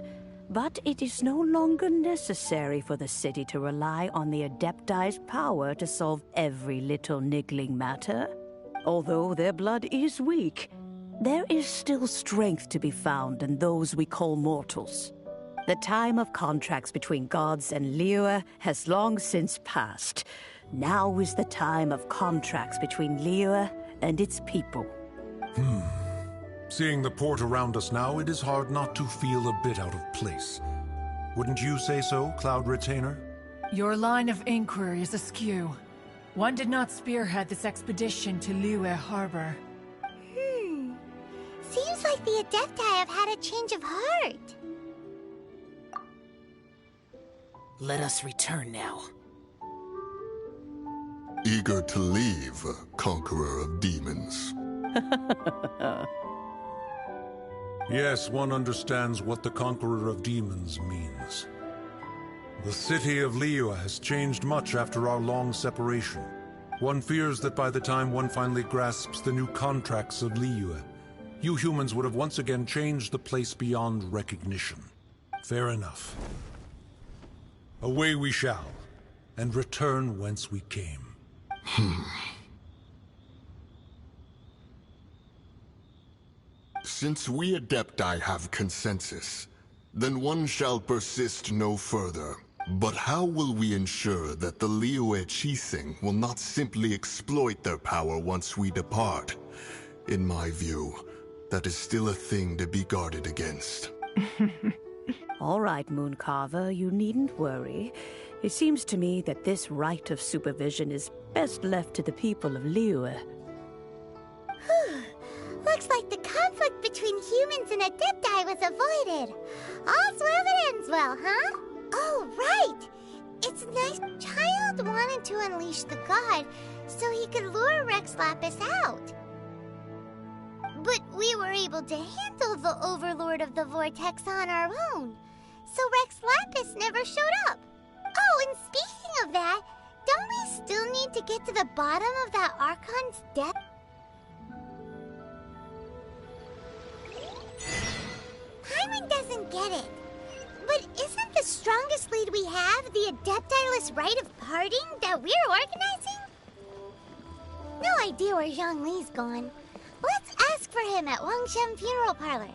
Speaker 15: But it is no longer necessary for the city to rely on the Adepti's power to solve every little niggling matter. Although their blood is weak, there is still strength to be found in those we call mortals. The time of contracts between gods and Liyue has long since passed. Now is the time of contracts between Liyue and its people.
Speaker 4: Seeing the port around us now, it is hard not to feel a bit out of place. Wouldn't you say so, Cloud Retainer?
Speaker 16: Your line of inquiry is askew. One did not spearhead this expedition to Liyue Harbor.
Speaker 1: Seems like the Adepti have had a change of heart.
Speaker 22: Let us return now.
Speaker 5: Eager to leave, Conqueror of Demons.
Speaker 4: Yes, one understands what the Conqueror of Demons means. The city of Liyue has changed much after our long separation. One fears that by the time one finally grasps the new contracts of Liyue, you humans would have once again changed the place beyond recognition. Fair enough. Away we shall, and return whence we came.
Speaker 5: Since we Adepti have consensus, then one shall persist no further. But how will we ensure that the Liyue Qixing will not simply exploit their power once we depart? In my view, that is still a thing to be guarded against.
Speaker 15: All right, Mooncarver, you needn't worry. It seems to me that this right of supervision is best left to the people of Liyue.
Speaker 1: Looks like the conflict between humans and Adepti was avoided. All's well that ends well, huh? Oh, right! It's nice. Child wanted to unleash the god so he could lure Rex Lapis out. But we were able to handle the Overlord of the Vortex on our own. So Rex Lapis never showed up. Oh, and speaking of that, don't we still need to get to the bottom of that Archon's death? Paimon doesn't get it. But isn't the strongest lead we have the Adepti-less rite of parting that we're organizing? No idea where Zhongli's gone. Let's ask for him at Wangshen Funeral Parlor.